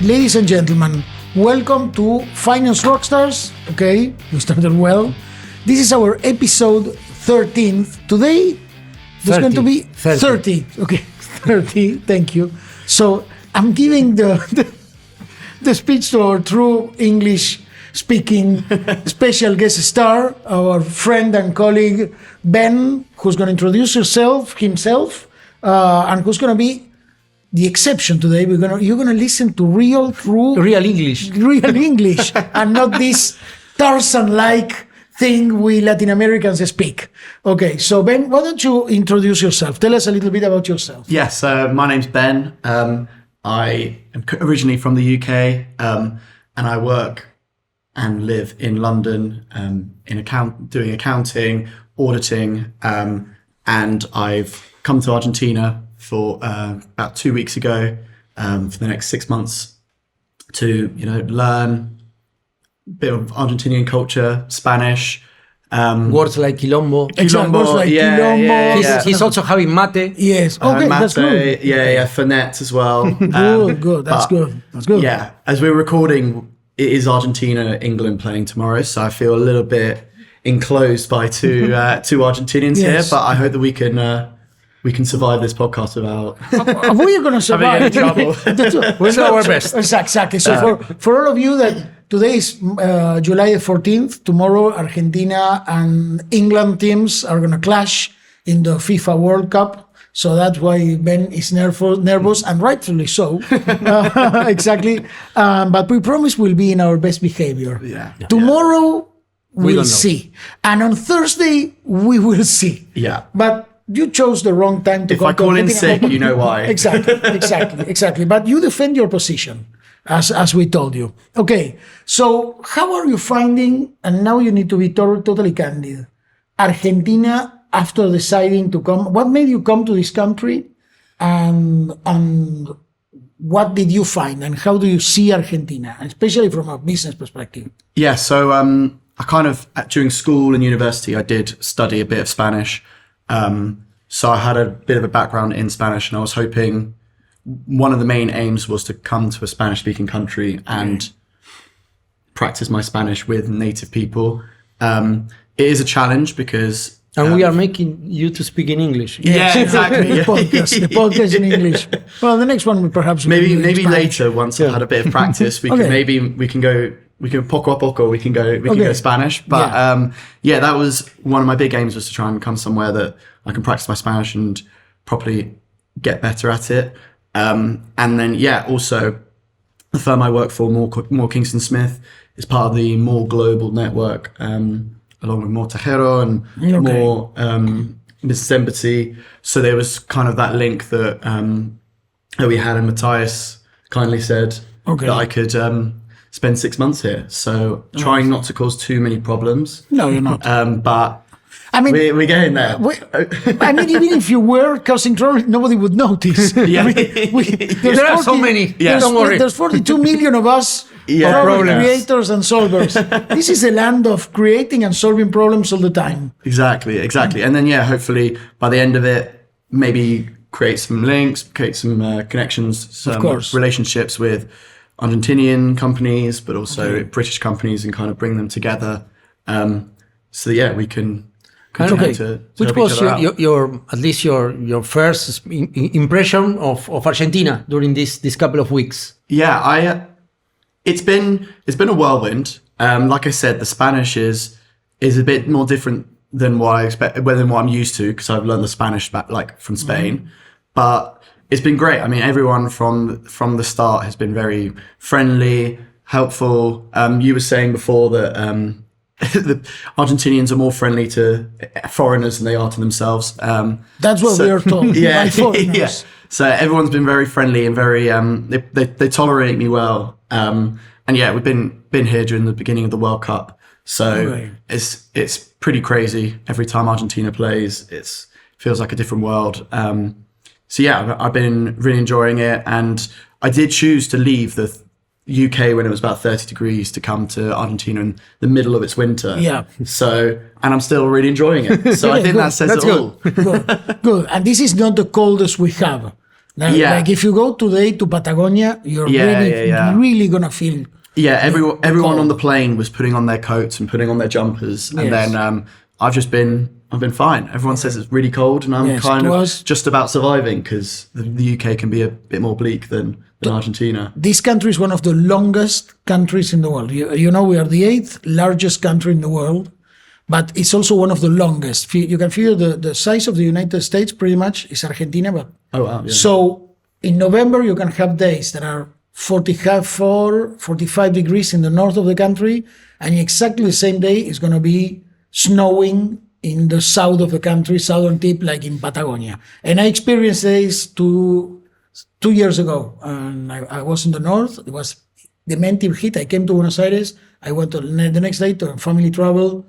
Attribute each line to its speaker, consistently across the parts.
Speaker 1: Ladies and gentlemen, welcome to Finance Rockstars. Okay, we started well. This is our episode 13th. Today, there's going to be 30. Okay, 30. Thank you. So I'm giving the speech to our true English speaking special guest star, our friend and colleague Ben, who's going to introduce himself, and who's going to be the exception today. You're gonna listen to real English, and not this Tarzan-like thing we Latin Americans speak. Okay, so Ben, why don't you introduce yourself? Tell us a little bit about yourself.
Speaker 2: Yes, my name's Ben. I am originally from the UK, and I work and live in London doing accounting, auditing, and I've come to Argentina for about 2 weeks ago for the next 6 months to learn a bit of Argentinian culture, Spanish.
Speaker 3: Words like quilombo.
Speaker 1: Quilombo.
Speaker 3: He's also having mate.
Speaker 1: Yes. Okay,
Speaker 2: mate,
Speaker 1: that's good.
Speaker 2: Yeah, Fernet as well.
Speaker 1: Good. That's good.
Speaker 2: Yeah, as we're recording, it is Argentina, England playing tomorrow, so I feel a little bit enclosed by two Argentinians here, but I hope that we can survive this podcast without.
Speaker 1: We're going to survive.
Speaker 2: Having any trouble.
Speaker 3: We'll do our best.
Speaker 1: Exactly. So for all of you that today is July the 14th, tomorrow Argentina and England teams are going to clash in the FIFA World Cup. So that's why Ben is nervous, and rightfully so. Exactly. But we promise we'll be in our best behavior.
Speaker 2: Yeah.
Speaker 1: Tomorrow we'll see. And on Thursday we will see.
Speaker 2: Yeah.
Speaker 1: But you chose the wrong time to
Speaker 2: come. If I call in sick, you know why.
Speaker 1: Exactly. But you defend your position, as we told you. Okay, so how are you finding, and now you need to be totally candid, Argentina after deciding to come? What made you come to this country, and what did you find, and how do you see Argentina, especially from a business perspective?
Speaker 2: Yeah, so I kind of, during school and university, I did study a bit of Spanish. So I had a bit of a background in Spanish, and I was hoping one of the main aims was to come to a Spanish-speaking country and practice my Spanish with native people. It is a challenge because...
Speaker 3: And we are making you to speak in English.
Speaker 2: Yeah, exactly.
Speaker 1: The podcast in English. Well, the next one will perhaps
Speaker 2: maybe later, once I've had a bit of practice, we can poco a poco, we can go Spanish. But that was one of my big aims, was to try and come somewhere that I can practice my Spanish and properly get better at it. And then, also the firm I work for, Moore Kingston Smith, is part of the More Global Network, along with More Tejero and More Business Embassy. So there was kind of that link that we had, and Matías kindly said that I could spend 6 months here. So trying not to cause too many problems.
Speaker 1: No, you're not.
Speaker 2: But I mean, we're getting there.
Speaker 1: Even if you were causing trouble, nobody would notice.
Speaker 2: Yeah.
Speaker 3: There are so many.
Speaker 1: Yeah.
Speaker 3: Don't worry.
Speaker 1: There's 42 million of us, creators and solvers. This is a land of creating and solving problems all the time.
Speaker 2: Exactly. And then, hopefully by the end of it, maybe create some links, create some connections, some relationships with Argentinian companies, but also British companies, and kind of bring them together. We can continue to
Speaker 3: Which was your at least your first impression of Argentina during this couple of weeks?
Speaker 2: Yeah, it's been a whirlwind. Like I said, the Spanish is a bit more different than what I expect, than what I'm used to, because I've learned the Spanish from Spain. But it's been great. I mean, everyone from the start has been very friendly, helpful. You were saying before that the Argentinians are more friendly to foreigners than they are to themselves.
Speaker 1: That's what we are told by foreigners.
Speaker 2: Yeah. So everyone's been very friendly and very they tolerate me well. We've been here during the beginning of the World Cup. So it's pretty crazy. Every time Argentina plays, it feels like a different world. I've been really enjoying it, and I did choose to leave the UK when it was about 30 degrees to come to Argentina in the middle of its winter.
Speaker 1: Yeah.
Speaker 2: So, and I'm still really enjoying it. So I think that says it all.
Speaker 1: Good. And this is not the coldest we have. Like if you go today to Patagonia, you're really gonna feel.
Speaker 2: Yeah, everyone on the plane was putting on their coats and putting on their jumpers, and then I've been fine. Everyone says it's really cold, and I'm kind of just about surviving because the UK can be a bit more bleak than Argentina.
Speaker 1: This country is one of the longest countries in the world. You know, we are the 8th largest country in the world, but it's also one of the longest. You can figure the size of the United States pretty much is Argentina. But so in November, you can have days that are 45 degrees in the north of the country, and exactly the same day is going to be snowing in the south of the country, southern tip, like in Patagonia. And I experienced this two years ago, and I was in the north. It was the dementive heat. I came to Buenos Aires. I went the next day to a family travel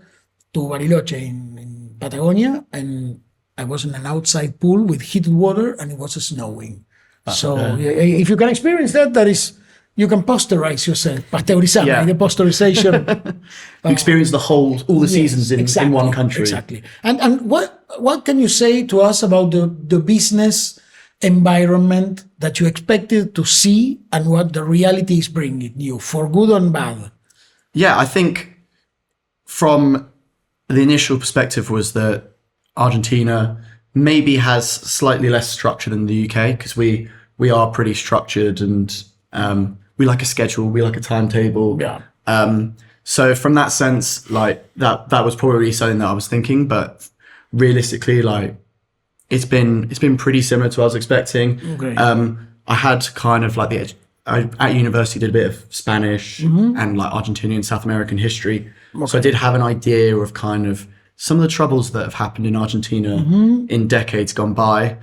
Speaker 1: to Bariloche in Patagonia, and I was in an outside pool with heated water, and it was snowing. If you can experience that is, you can pasteurize yourself. Pasteurizar, the pasteurization.
Speaker 2: You experience all the seasons in one country.
Speaker 1: Exactly. And what can you say to us about the business environment that you expected to see and what the reality is bringing you, for good and bad?
Speaker 2: Yeah, I think from the initial perspective was that Argentina maybe has slightly less structure than the UK, because we are pretty structured, and we like a schedule, we like a timetable. So from that sense, like that was probably something that I was thinking, but realistically, like it's been pretty similar to what I was expecting.
Speaker 1: Okay.
Speaker 2: I had kind of like at university did a bit of Spanish and like Argentinian South American history. Okay. So I did have an idea of kind of some of the troubles that have happened in Argentina in decades gone by.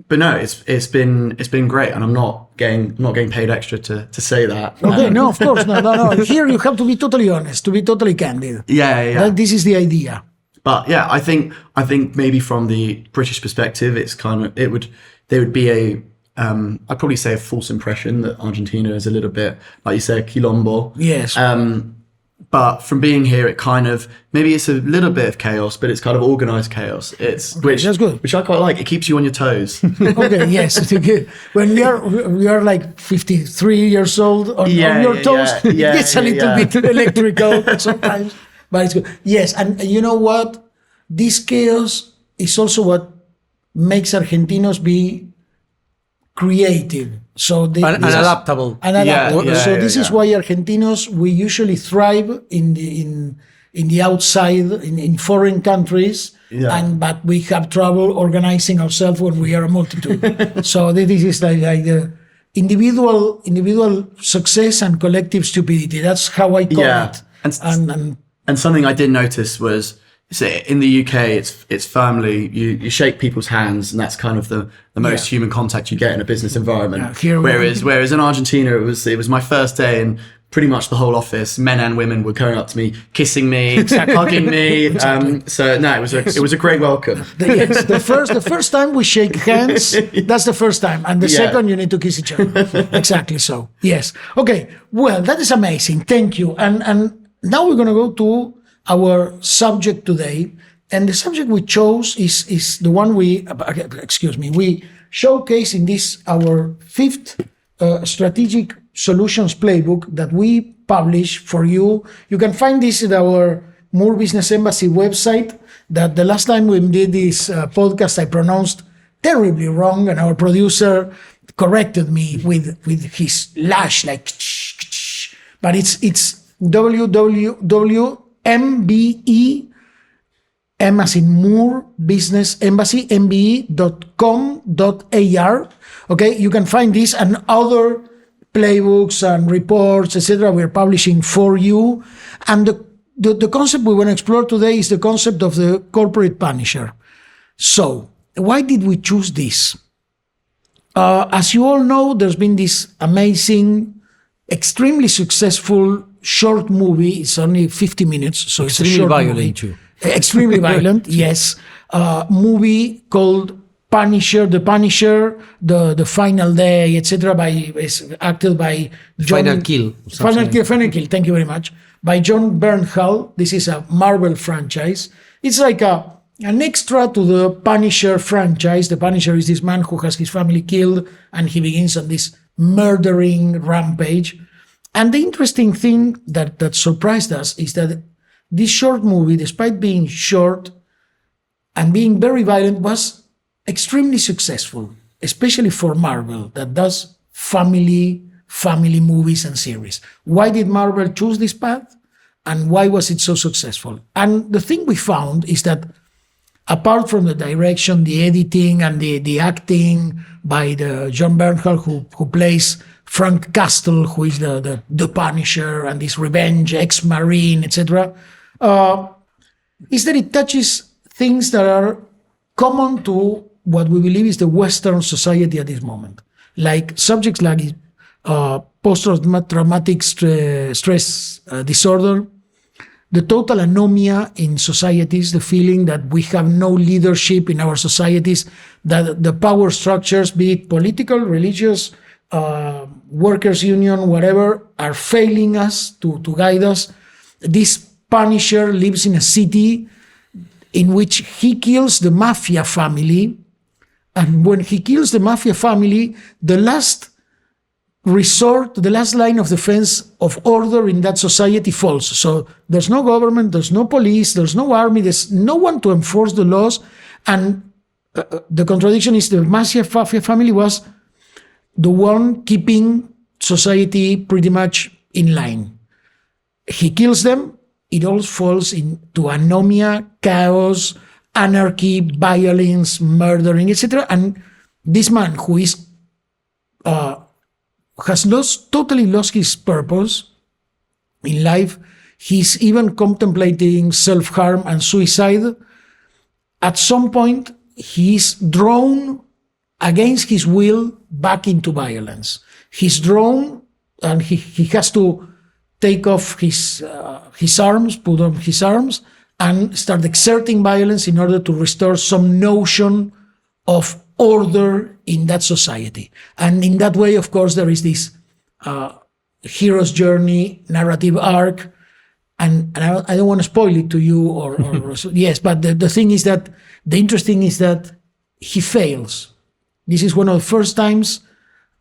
Speaker 2: But no, it's been great, and I'm not getting paid extra to say that.
Speaker 1: Okay, no, of course, no. Here you have to be totally honest, to be totally candid.
Speaker 2: Yeah.
Speaker 1: This is the idea.
Speaker 2: But yeah, I think maybe from the British perspective, it's kind of there would be I'd probably say a false impression that Argentina is a little bit, like you say, quilombo.
Speaker 1: Yes.
Speaker 2: But from being here, it kind of, maybe it's a little bit of chaos, but it's kind of organized chaos. That's good. Which I quite like. It keeps you on your toes.
Speaker 1: Okay, yes. When we are like 53 years old on your toes, it gets a little bit electrical sometimes, but it's good. Yes, and you know what? This chaos is also what makes Argentinos be creative. So
Speaker 3: adaptable.
Speaker 1: So this is why Argentinos, we usually thrive in the outside, in foreign countries, but we have trouble organizing ourselves when we are a multitude. So this is like the individual success and collective stupidity. That's how I call it.
Speaker 2: And something I did notice was, so in the UK, it's firmly you shake people's hands, and that's kind of the most human contact you get in a business environment. Whereas in Argentina, it was my first day, and pretty much the whole office, men and women, were coming up to me, kissing me, hugging me. So no, it was a great welcome.
Speaker 1: The first time we shake hands, that's the first time, and the second you need to kiss each other. Exactly so. Yes. Okay. Well, that is amazing. Thank you. And now we're gonna go to our subject today, and the subject we chose is the one we showcase in this our 5th strategic solutions playbook that we publish for you. You can find this at our Moore Business Embassy website. That the last time we did this podcast, I pronounced terribly wrong, and our producer corrected me with his lash, like, but it's www. MBE, M as in Moore Business Embassy, mbe.com.ar. Okay, you can find this and other playbooks and reports, etc. we're publishing for you. And the concept we want to explore today is the concept of the corporate punisher. So, why did we choose this? As you all know, there's been this amazing, extremely successful short movie. It's only 50 minutes, so it's a short movie. Extremely violent, yes. Movie called Punisher, The Punisher, the Final Day, etc. Acted by John.
Speaker 3: Final Kill.
Speaker 1: Thank you very much. By John Bernthal. This is a Marvel franchise. It's like a an extra to the Punisher franchise. The Punisher is this man who has his family killed, and he begins on this murdering rampage. And the interesting thing that surprised us is that this short movie, despite being short and being very violent, was extremely successful, especially for Marvel, that does family movies and series. Why did Marvel choose this path? And why was it so successful? And the thing we found is that apart from the direction, the editing, and the acting by the John Bernthal, who plays Frank Castle, who is the Punisher and this revenge ex-Marine, etc., is that it touches things that are common to what we believe is the Western society at this moment, like subjects like post-traumatic stress disorder, the total anomia in societies, the feeling that we have no leadership in our societies, that the power structures, be it political, religious, workers' union, whatever, are failing us to guide us. This Punisher lives in a city in which he kills the mafia family. And when he kills the mafia family, the last resort, the last line of defense of order in that society falls. So there's no government, there's no police, there's no army, there's no one to enforce the laws. And the contradiction is the mafia family was the one keeping society pretty much in line. He kills them, it all falls into anomia, chaos, anarchy, violence, murdering, etc. And this man who is has totally lost his purpose in life, he's even contemplating self-harm and suicide. At some point, he's drawn against his will back into violence. He's drawn, and he has to take off his arms, put on his arms, and start exerting violence in order to restore some notion of order in that society. And in that way, of course, there is this hero's journey narrative arc. And I don't want to spoil it to you, or yes, but the thing is that the interesting is that he fails. This is one of the first times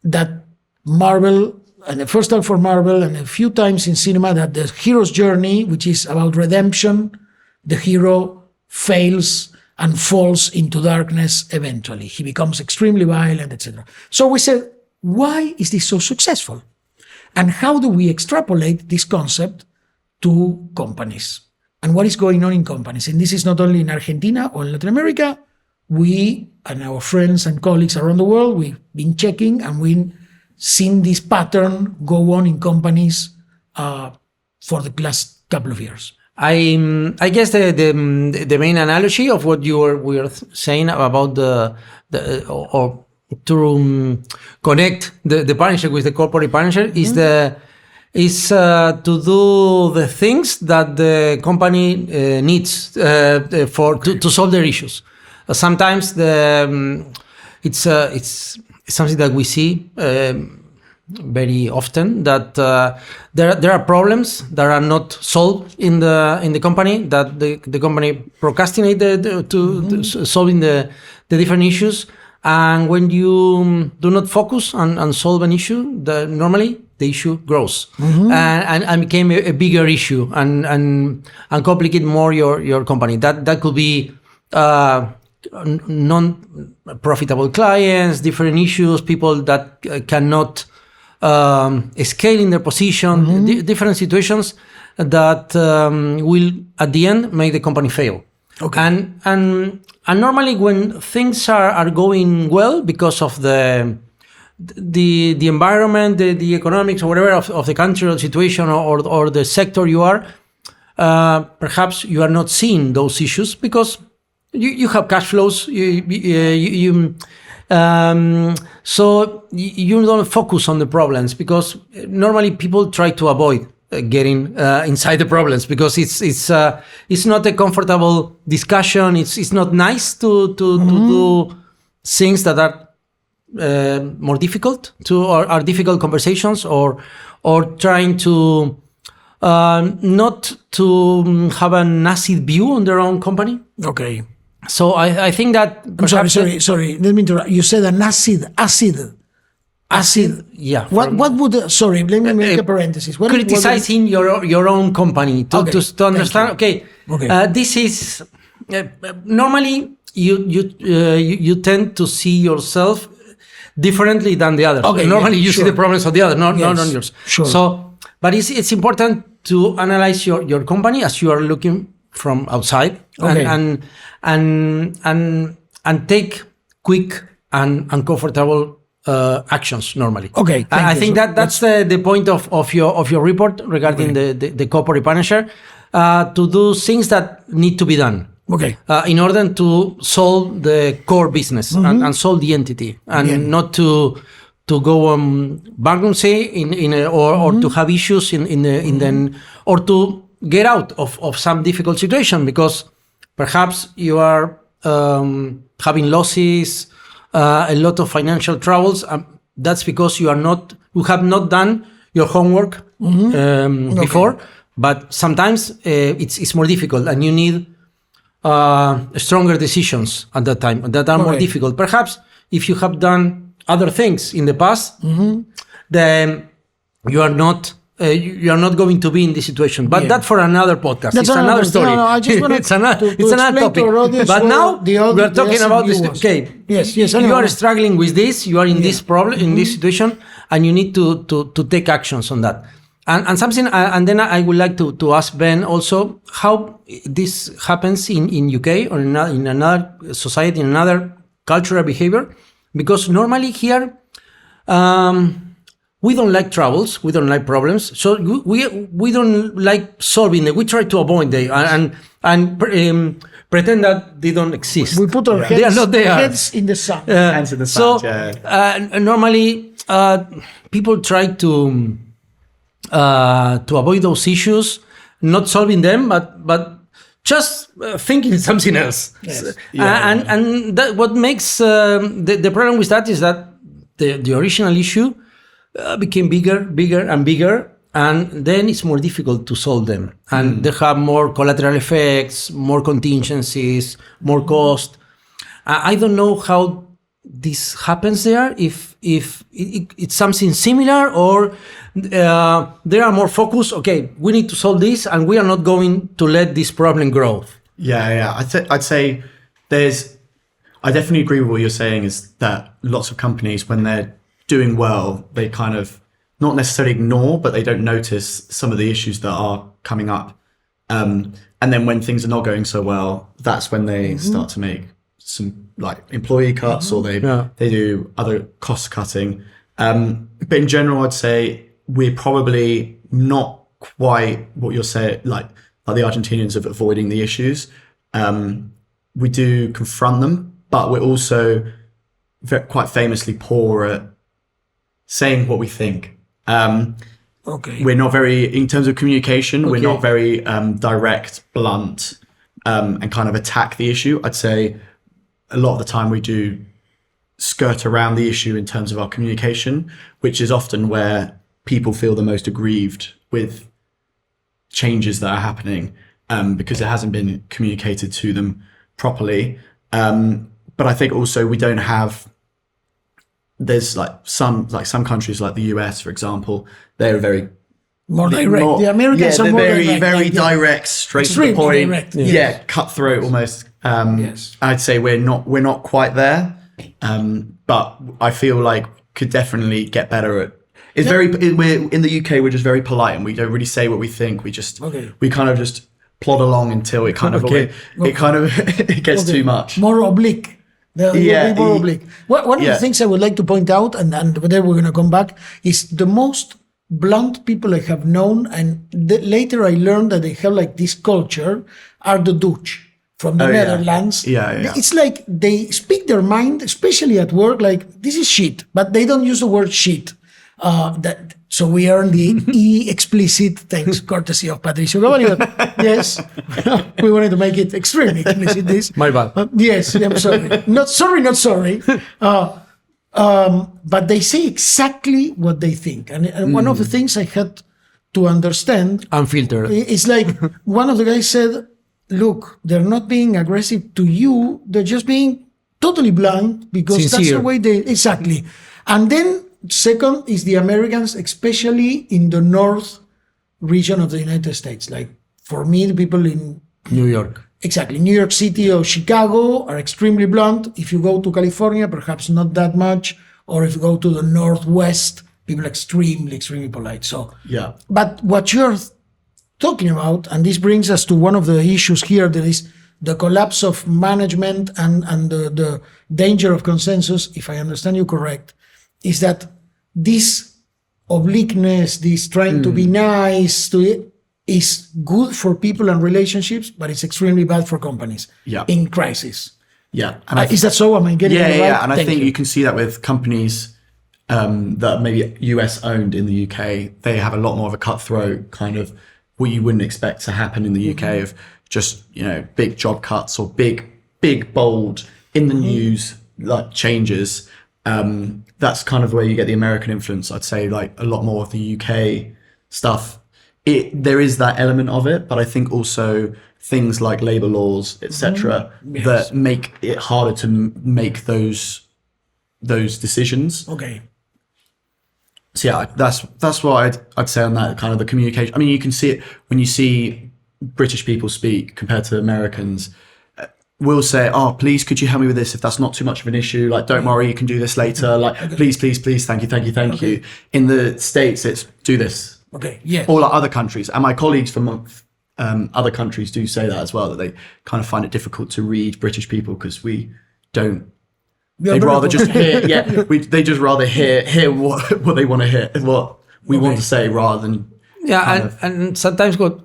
Speaker 1: that Marvel, and the first time for Marvel, and a few times in cinema, that the hero's journey, which is about redemption, the hero fails and falls into darkness eventually. He becomes extremely violent, etc. So we said, why is this so successful? And how do we extrapolate this concept to companies? And what is going on in companies? And this is not only in Argentina or Latin America. We and our friends and colleagues around the world, we've been checking, and we've seen this pattern go on in companies for the last couple of years.
Speaker 3: I guess the main analogy of what we were saying about or to connect the Punisher with the corporate Punisher is to do the things that the company needs to solve their issues. Sometimes it's something that we see very often, that there are problems that are not solved in the company, that the company procrastinate to solving the different issues. And when you do not focus on solve an issue, normally the issue grows and became a bigger issue and complicate more your company. That could be non-profitable clients, different issues, people that cannot scale in their position, different situations that will at the end make the company fail. Okay. And normally when things are going well because of the environment, the economics or whatever of the country or situation or the sector you are, perhaps you are not seeing those issues because you have cash flows. So you don't focus on the problems, because normally people try to avoid getting inside the problems, because it's not a comfortable discussion. It's not nice to do things that are more difficult or are difficult conversations, or trying to not to have an acid view on their own company.
Speaker 1: Okay.
Speaker 3: So I think that.
Speaker 1: I'm sorry. Let me interrupt. You said an acid.
Speaker 3: Yeah.
Speaker 1: What would? Sorry, let me make a parenthesis.
Speaker 3: Criticizing your own company to understand. Okay. This is normally you tend to see yourself differently than the others.
Speaker 1: Okay,
Speaker 3: normally you see the problems of the others, not on yours.
Speaker 1: Sure.
Speaker 3: So, but it's important to analyze your company as you are looking from outside, and take quick and uncomfortable actions normally.
Speaker 1: Okay.
Speaker 3: I think that's the point of your report regarding the corporate partnership, to do things that need to be done.
Speaker 1: Okay.
Speaker 3: In order to solve the core business and solve the entity, and not to go on bankruptcy or to have issues or to get out of some difficult situation, because perhaps you are having losses, a lot of financial troubles. That's because you have not done your homework before. But sometimes it's more difficult, and you need stronger decisions at that time that are more difficult. Perhaps if you have done other things in the past, then you are not going to be in this situation. But that for another podcast. That's another story.
Speaker 1: No, I just wanted
Speaker 3: it's another topic.
Speaker 1: But
Speaker 3: now we are talking about this. Okay.
Speaker 1: Yes.
Speaker 3: You are struggling with this. You are in this problem, in this situation, and you need to take actions on that. And something, and then I would like to ask Ben also how this happens in UK or in another society, in another cultural behavior, because normally here we don't like troubles, we don't like problems, so we don't like solving them. We try to avoid them and pretend that they don't exist.
Speaker 1: We put our heads,
Speaker 3: they are not there.
Speaker 1: Heads in the sun.
Speaker 2: Hands in the sun.
Speaker 3: So normally people try to avoid those issues, not solving them, but just thinking something else.
Speaker 1: Yes.
Speaker 3: And that what makes the problem with that is that the original issue became bigger and bigger, and then it's more difficult to solve them. And they have more collateral effects, more contingencies, more cost. I don't know how this happens there, if it's something similar, or there are more focused. Okay, we need to solve this, and we are not going to let this problem grow.
Speaker 2: Yeah. I'd say I definitely agree with what you're saying, is that lots of companies, when they're doing well, they kind of not necessarily ignore, but they don't notice some of the issues that are coming up. And then when things are not going so well, that's when they start to make some like employee cuts, or they do other cost cutting. But in general, I'd say we're probably not quite what you're saying, like the Argentinians, of avoiding the issues. We do confront them, but we're also quite famously poor at saying what we think. We're not very, in terms of communication, we're not very direct, blunt, and kind of attack the issue. I'd say a lot of the time we do skirt around the issue in terms of our communication, which is often where people feel the most aggrieved with changes that are happening, because it hasn't been communicated to them properly. But I think also we don't have, there's some countries like the US, for example, they're very
Speaker 1: more direct. The Americans are more
Speaker 2: very direct, straight to the point.
Speaker 1: Direct,
Speaker 2: cutthroat almost. I'd say we're not quite there, but I feel like could definitely get better at. We're in the UK. We're just very polite, and we don't really say what we think. We kind of just plod along until it kind of it gets too much.
Speaker 1: More oblique. More oblique. One of the things I would like to point out, and then we're going to come back, is the most blunt people I have known, and later I learned that they have like this culture, are the Dutch from the Netherlands. It's like they speak their mind, especially at work, like this is shit, but they don't use the word shit. So we earn the explicit, thanks, courtesy of Patricio. Yes, we wanted to make it extremely explicit. This,
Speaker 3: my bad.
Speaker 1: Yes, I'm sorry. Not sorry. But they say exactly what they think, and one of the things I had to understand,
Speaker 3: unfiltered.
Speaker 1: It's like one of the guys said, look, they're not being aggressive to you. They're just being totally blunt because
Speaker 3: Sincere.
Speaker 1: that's the way they, exactly. And then second is the Americans, especially in the north region of the United States. Like for me, the people in
Speaker 3: New York.
Speaker 1: Exactly. New York City or Chicago are extremely blunt. If you go to California, perhaps not that much. Or if you go to the Northwest, people are extremely, extremely polite. So,
Speaker 2: Yeah.
Speaker 1: But what you're talking about, and this brings us to one of the issues here, that is the collapse of management and the danger of consensus, if I understand you correct, is that this obliqueness, this trying to be nice is good for people and relationships, but it's extremely bad for companies in crisis.
Speaker 2: Yeah.
Speaker 1: And is that so? Am I getting it right?
Speaker 2: Yeah. And I
Speaker 1: Thank
Speaker 2: think
Speaker 1: you
Speaker 2: you can see that with companies that are maybe US owned in the UK. They have a lot more of a cutthroat kind of what you wouldn't expect to happen in the UK of just, big job cuts or big, bold in the news, like changes. That's kind of where you get the American influence. I'd say like a lot more of the UK stuff. There is that element of it, but I think also things like labor laws, etc., that make it harder to make those decisions.
Speaker 1: Okay.
Speaker 2: So yeah, that's what I'd say on that kind of the communication. I mean, you can see it when you see British people speak compared to Americans. We'll say, "Oh, please, could you help me with this? If that's not too much of an issue, like, don't worry, you can do this later. Like, please, thank you." In the States, it's do this.
Speaker 1: Okay. Yes.
Speaker 2: All our other countries, and my colleagues from other countries do say that as well, that they kind of find it difficult to read British people because we don't. They'd rather just hear. Yeah, they just rather hear what they want to hear, what we want to say, rather than.
Speaker 3: Yeah, and sometimes what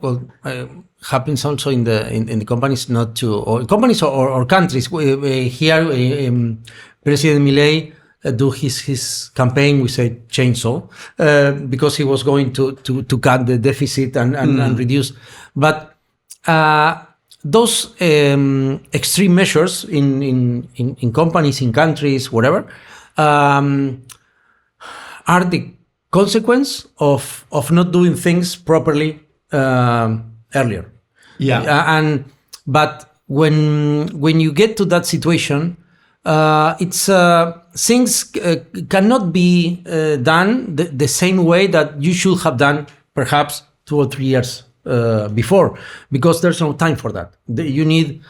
Speaker 3: happens also in the companies, not to or companies or countries. Here, President Milei do his campaign with a chainsaw because he was going to cut the deficit and reduce. But those extreme measures in companies, in countries, whatever, are the consequence of not doing things properly earlier.
Speaker 2: Yeah.
Speaker 3: But when you get to that situation, it's things cannot be done the same way that you should have done perhaps 2 or 3 years before, because there's no time for that. You need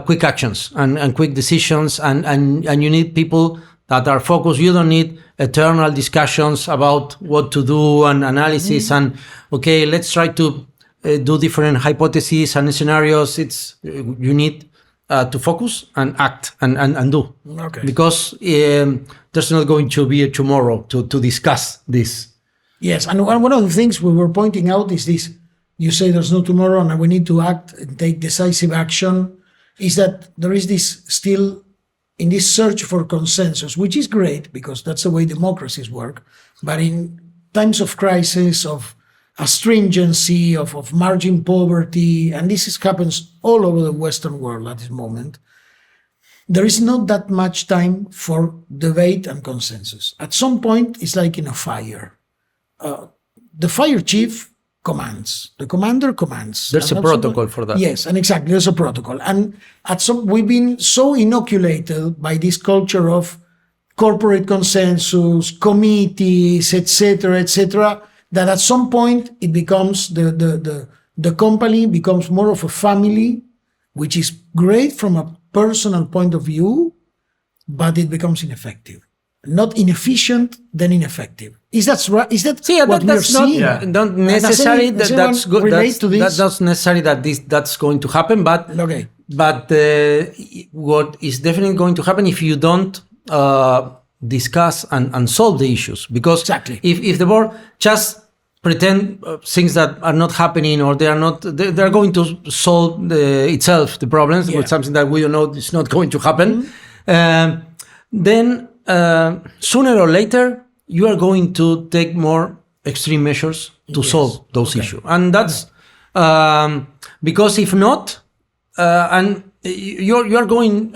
Speaker 3: quick actions and quick decisions, and you need people that are focused. You don't need eternal discussions about what to do and analysis and okay, let's try to do different hypotheses and scenarios. You need to focus and act and do.
Speaker 1: Okay.
Speaker 3: Because there's not going to be a tomorrow to discuss this.
Speaker 1: Yes, and one of the things we were pointing out is this. You say there's no tomorrow and we need to act and take decisive action, is that there is this still in this search for consensus, which is great because that's the way democracies work. But in times of crisis, of astringency, of margin poverty, and this happens all over the Western world at this moment, there is not that much time for debate and consensus. At some point, it's like in a fire. The fire chief commands. The commander commands.
Speaker 3: There's a protocol for that.
Speaker 1: Yes, and exactly, there's a protocol. And we've been so inoculated by this culture of corporate consensus, committees, etc., that at some point it becomes the company becomes more of a family, which is great from a personal point of view, but it becomes ineffective. Not inefficient, then ineffective. Is that right? Is that what we're seeing?
Speaker 3: Not necessarily that's good. That's not necessarily that's going to happen, but
Speaker 1: okay.
Speaker 3: But what is definitely going to happen if you don't discuss and solve the issues, because
Speaker 1: exactly.
Speaker 3: if the board just pretend things that are not happening, or they're going to solve itself the problems with something that we don't know is not going to happen, then sooner or later you are going to take more extreme measures to solve those issues, and that's because if not, and you're going,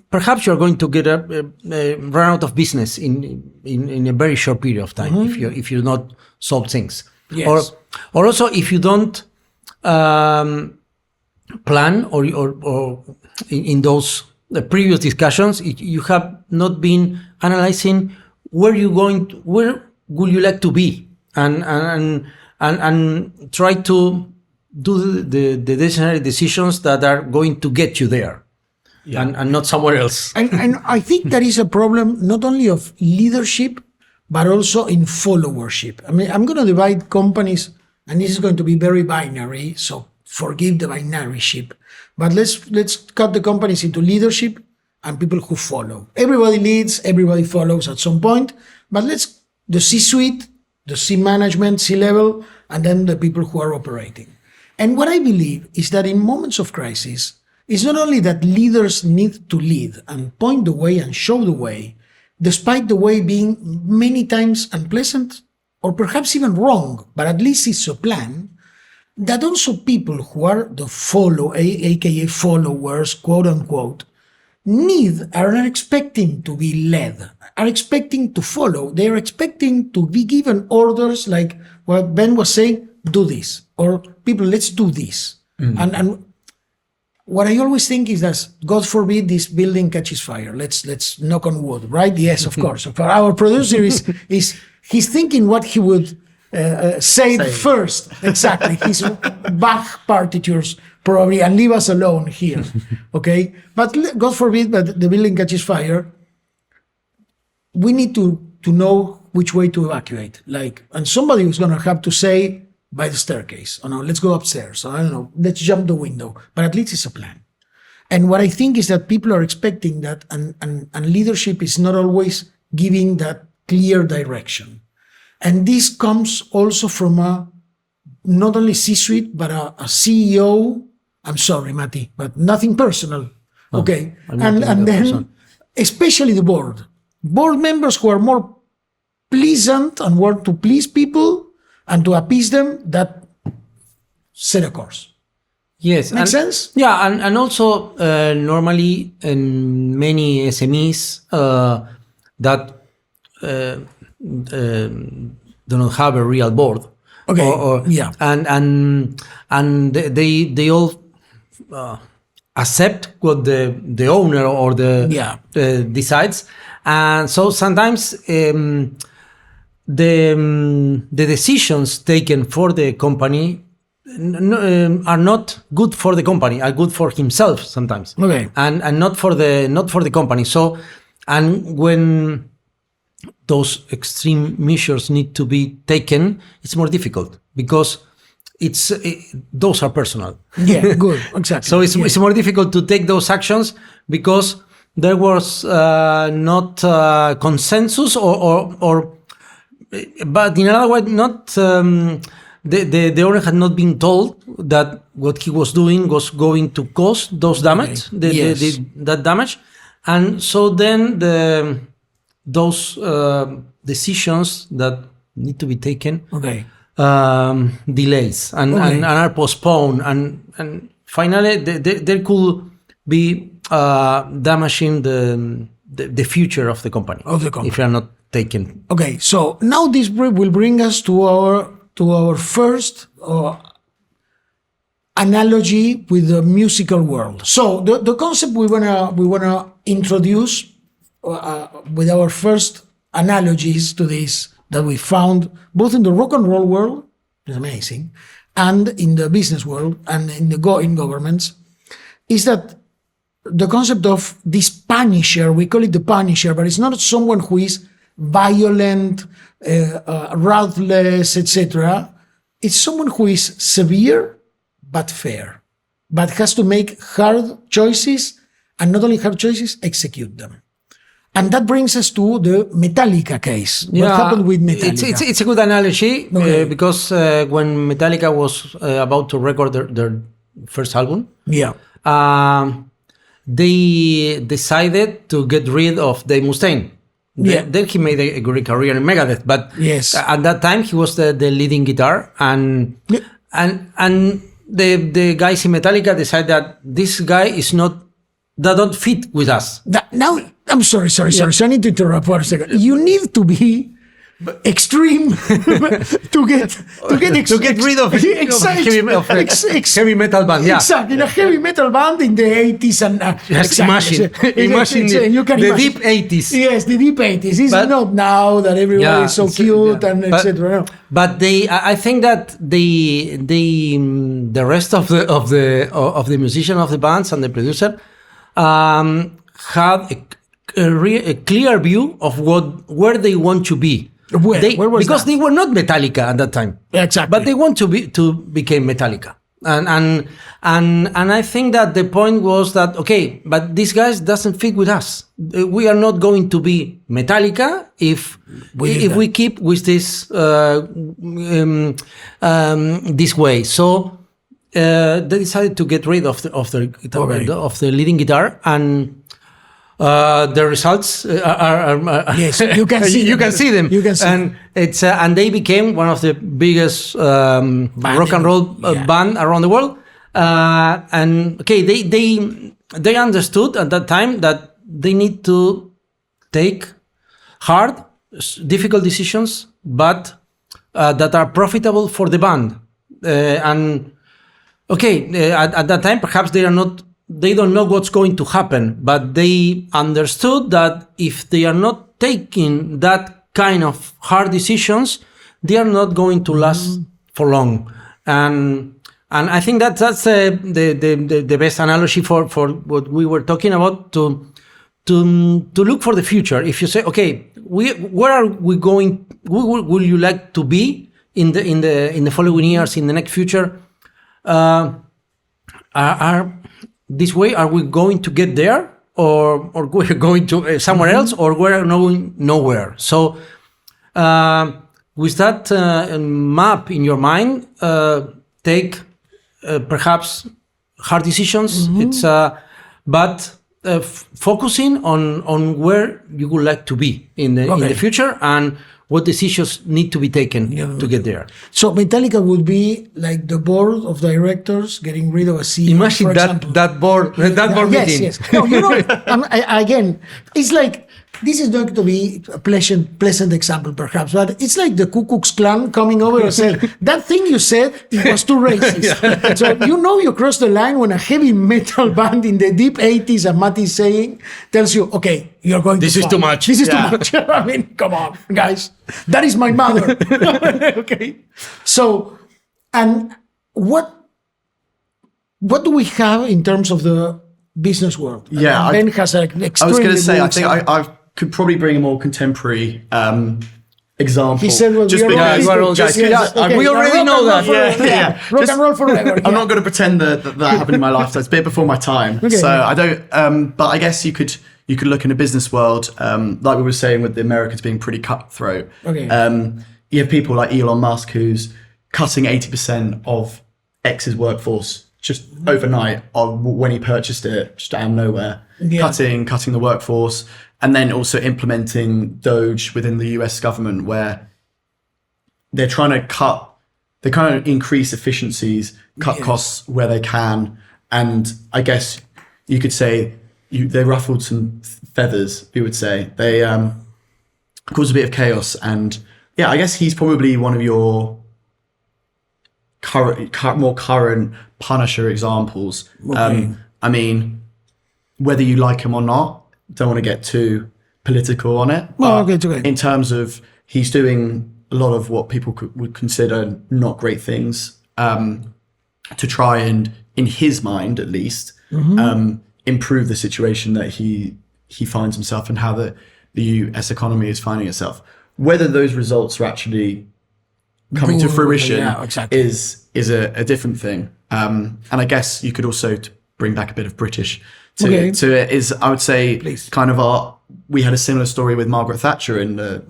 Speaker 3: perhaps you're going to get run out of business in a very short period of time if you not solve things, or also if you don't plan or in those previous discussions, you have not been analyzing where would you like to be, and try to do the necessary decisions that are going to get you there, and not somewhere else.
Speaker 1: And I think that is a problem not only of leadership, but also in followership. I mean, I'm going to divide companies, and this is going to be very binary, so forgive the binary ship. But let's cut the companies into leadership and people who follow. Everybody leads, everybody follows at some point, but the C-suite, the C-management, C-level, and then the people who are operating. And what I believe is that in moments of crisis, it's not only that leaders need to lead and point the way and show the way, despite the way being many times unpleasant or perhaps even wrong, but at least it's a plan, that also people who are the aka followers, quote unquote, are not expecting to be led, are expecting to follow. They are expecting to be given orders like what Ben was saying, do this, or people, let's do this. And what I always think is that, God forbid, this building catches fire. Let's knock on wood, right? Yes, of course. For our producer he's thinking what he would say first. Exactly. His Bach partitures probably, and leave us alone here. Okay? But God forbid that the building catches fire. We need to know which way to evacuate. And somebody is going to have to say, by the staircase. Oh no, let's go upstairs. I don't know, let's jump the window. But at least it's a plan. And what I think is that people are expecting that, and leadership is not always giving that clear direction. And this comes also from not only C-suite, but a CEO. I'm sorry, Mati, but nothing personal. Okay. And then, especially the board. Board members who are more pleasant and want to please people and to appease them, that set a course.
Speaker 3: Yes.
Speaker 1: Makes sense?
Speaker 3: Yeah, and also normally in many SMEs that do not have a real board.
Speaker 1: Okay. Yeah.
Speaker 3: And they all accept what the owner or the decides, and so sometimes the decisions taken for the company are not good for the company, are good for himself sometimes.
Speaker 1: Okay.
Speaker 3: And not for the company. So, and when those extreme measures need to be taken, it's more difficult because those are personal.
Speaker 1: Yeah, good, exactly.
Speaker 3: So it's more difficult to take those actions because there was not consensus or but in another way, not the owner had not been told that what he was doing was going to cause those damage, that damage, and so then those decisions that need to be taken delays and are postponed, and finally there could be damaging the future of the company if you are not taken.
Speaker 1: Okay, so now this will bring us to our first analogy with the musical world. So the concept we wanna introduce with our first analogies to this that we found both in the rock and roll world, it's amazing, and in the business world and in governments, is that the concept of this punisher, we call it the punisher, but it's not someone who is violent, ruthless, etc. It's someone who is severe but fair, but has to make hard choices, and not only hard choices, execute them. And that brings us to the Metallica case. What happened with Metallica?
Speaker 3: It's a good analogy because when Metallica was about to record their first album, they decided to get rid of Dave Mustaine. Then he made a great career in Megadeth, but at that time he was the leading guitar, and the guys in Metallica decided that this guy don't fit with us.
Speaker 1: Now, I'm sorry. I need to interrupt for a second. You need to be extreme to get
Speaker 3: rid of heavy metal band. Yeah,
Speaker 1: exactly. A heavy metal band in the 80s and
Speaker 3: imagine the deep 80s.
Speaker 1: Yes, the deep 80s. It's not now that everyone is so cute and etc. No.
Speaker 3: But I think that the rest of the musician of the bands and the producer had a clear view of where they want to be.
Speaker 1: Where was
Speaker 3: because
Speaker 1: that?
Speaker 3: they were not Metallica at that time.
Speaker 1: Exactly.
Speaker 3: But they want to become Metallica. And I think that the point was that, okay, but these guys doesn't fit with us. We are not going to be Metallica if we keep with this this way. So they decided to get rid of the leading guitar, and the results are
Speaker 1: yes, you can see
Speaker 3: you can see them. And it's and they became one of the biggest rock and roll band around the world. And okay, they understood at that time that they need to take hard, difficult decisions, but that are profitable for the band. And okay, at that time, perhaps they don't know what's going to happen, but they understood that if they are not taking that kind of hard decisions, they are not going to last for long. And I think that's the best analogy for what we were talking about, to look for the future. If you say, okay, where are we going? Will you like to be in the following years, in the next future? This way, are we going to get there, or we're going to somewhere else, or we're going nowhere? So, with that map in your mind, take perhaps hard decisions. It's but focusing on where you would like to be in the future, and what decisions need to be taken to get there.
Speaker 1: So Metallica would be like the board of directors getting rid of a CEO.
Speaker 3: Imagine that board meeting.
Speaker 1: Yes. No, again, it's like, this is not to be a pleasant example, perhaps, but it's like the Ku Klux Klan coming over and saying, that thing you said, it was too racist. So you cross the line when a heavy metal band in the deep 80s, and Mati is saying, tells you, okay, you're going
Speaker 3: this
Speaker 1: to
Speaker 3: is too much.
Speaker 1: This is too much. I mean, come on, guys. That is my mother. Okay. So, and what do we have in terms of the business world?
Speaker 2: Yeah.
Speaker 1: Ben has an extremely
Speaker 2: I was going to say, I think
Speaker 1: example.
Speaker 2: I could probably bring a more contemporary example.
Speaker 1: He said, well,
Speaker 2: just
Speaker 1: we
Speaker 2: because,
Speaker 3: we already know that.
Speaker 2: Yeah.
Speaker 1: Rock and roll forever.
Speaker 2: I'm not going to pretend that happened in my lifetime. It's a bit before my time.
Speaker 1: Okay.
Speaker 2: So I don't, but I guess you could look in a business world, like we were saying with the Americans being pretty cutthroat.
Speaker 1: Okay.
Speaker 2: You have people like Elon Musk, who's cutting 80% of X's workforce just overnight when he purchased it, just out of nowhere. Yeah. Cutting the workforce, and then also implementing Doge within the US government, where they're trying to increase efficiencies, cut costs where they can. And I guess you could say they ruffled some feathers, you would say. They caused a bit of chaos. And yeah, I guess he's probably one of your more current Punisher examples. Okay. I mean, whether you like him or not, don't want to get too political on it.
Speaker 1: Well, okay.
Speaker 2: In terms of, he's doing a lot of what people would consider not great things to try and, in his mind at least, improve the situation that he finds himself and how the US economy is finding itself. Whether those results are actually coming to fruition is a different thing. And I guess you could also bring back a bit of British to it. Is, I would say, kind of we had a similar story with Margaret Thatcher in the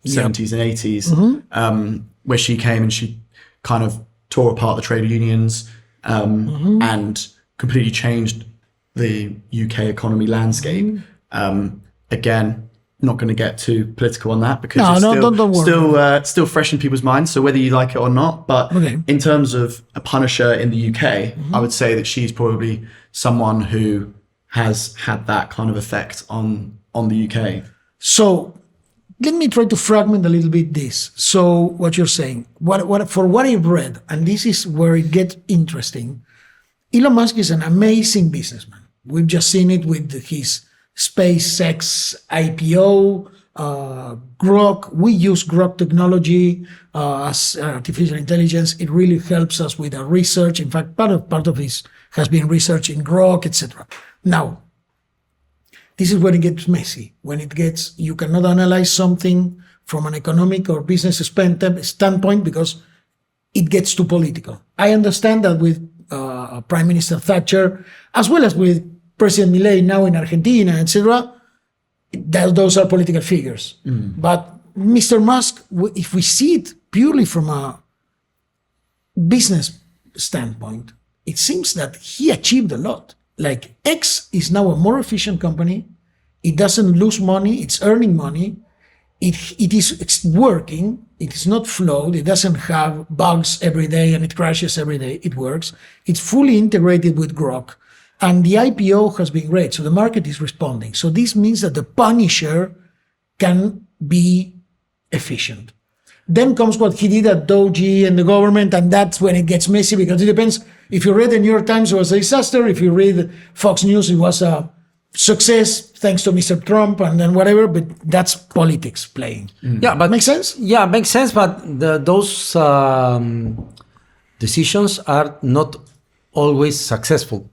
Speaker 2: 70s and 80s, where she came and she kind of tore apart the trade unions and completely changed the UK economy landscape. Again, not going to get too political on that because it's still fresh in people's minds. So whether you like it or not, but in terms of a Punisher in the UK, I would say that she's probably someone who has had that kind of effect on the UK.
Speaker 1: So let me try to fragment a little bit this. So what you're saying, for what I've read, and this is where it gets interesting, Elon Musk is an amazing businessman. We've just seen it with his SpaceX IPO, Grok. We use Grok technology as artificial intelligence. It really helps us with our research. In fact, part of this has been research in Grok, etc. Now, this is where it gets messy. When you cannot analyze something from an economic or business standpoint because it gets too political. I understand that with Prime Minister Thatcher, as well as with President Milei now in Argentina, etc., those are political figures. But Mr. Musk, if we see it purely from a business standpoint, it seems that he achieved a lot. Like X is now a more efficient company. It doesn't lose money. It's earning money. It's working. It is not flawed. It doesn't have bugs every day and it crashes every day. It works. It's fully integrated with Grok. And the IPO has been great. So the market is responding. So this means that the Punisher can be efficient. Then comes what he did at Doge and the government, and that's when it gets messy because it depends. If you read the New York Times, it was a disaster. If you read Fox News, it was a success thanks to Mr. Trump and then whatever, but that's politics playing.
Speaker 3: Yeah, but
Speaker 1: makes sense?
Speaker 3: Yeah, makes sense, but those decisions are not always successful.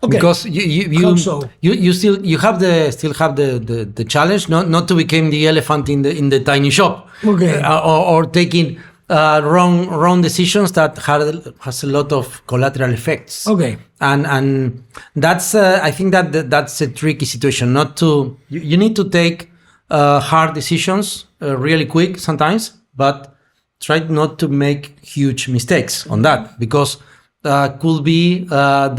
Speaker 3: Okay. Because you still have the challenge not to become the elephant in the tiny shop, okay, or taking wrong decisions that has a lot of collateral effects.
Speaker 1: Okay,
Speaker 3: and that's I think that's a tricky situation. You need to take hard decisions really quick sometimes, but try not to make huge mistakes on that because. Could be could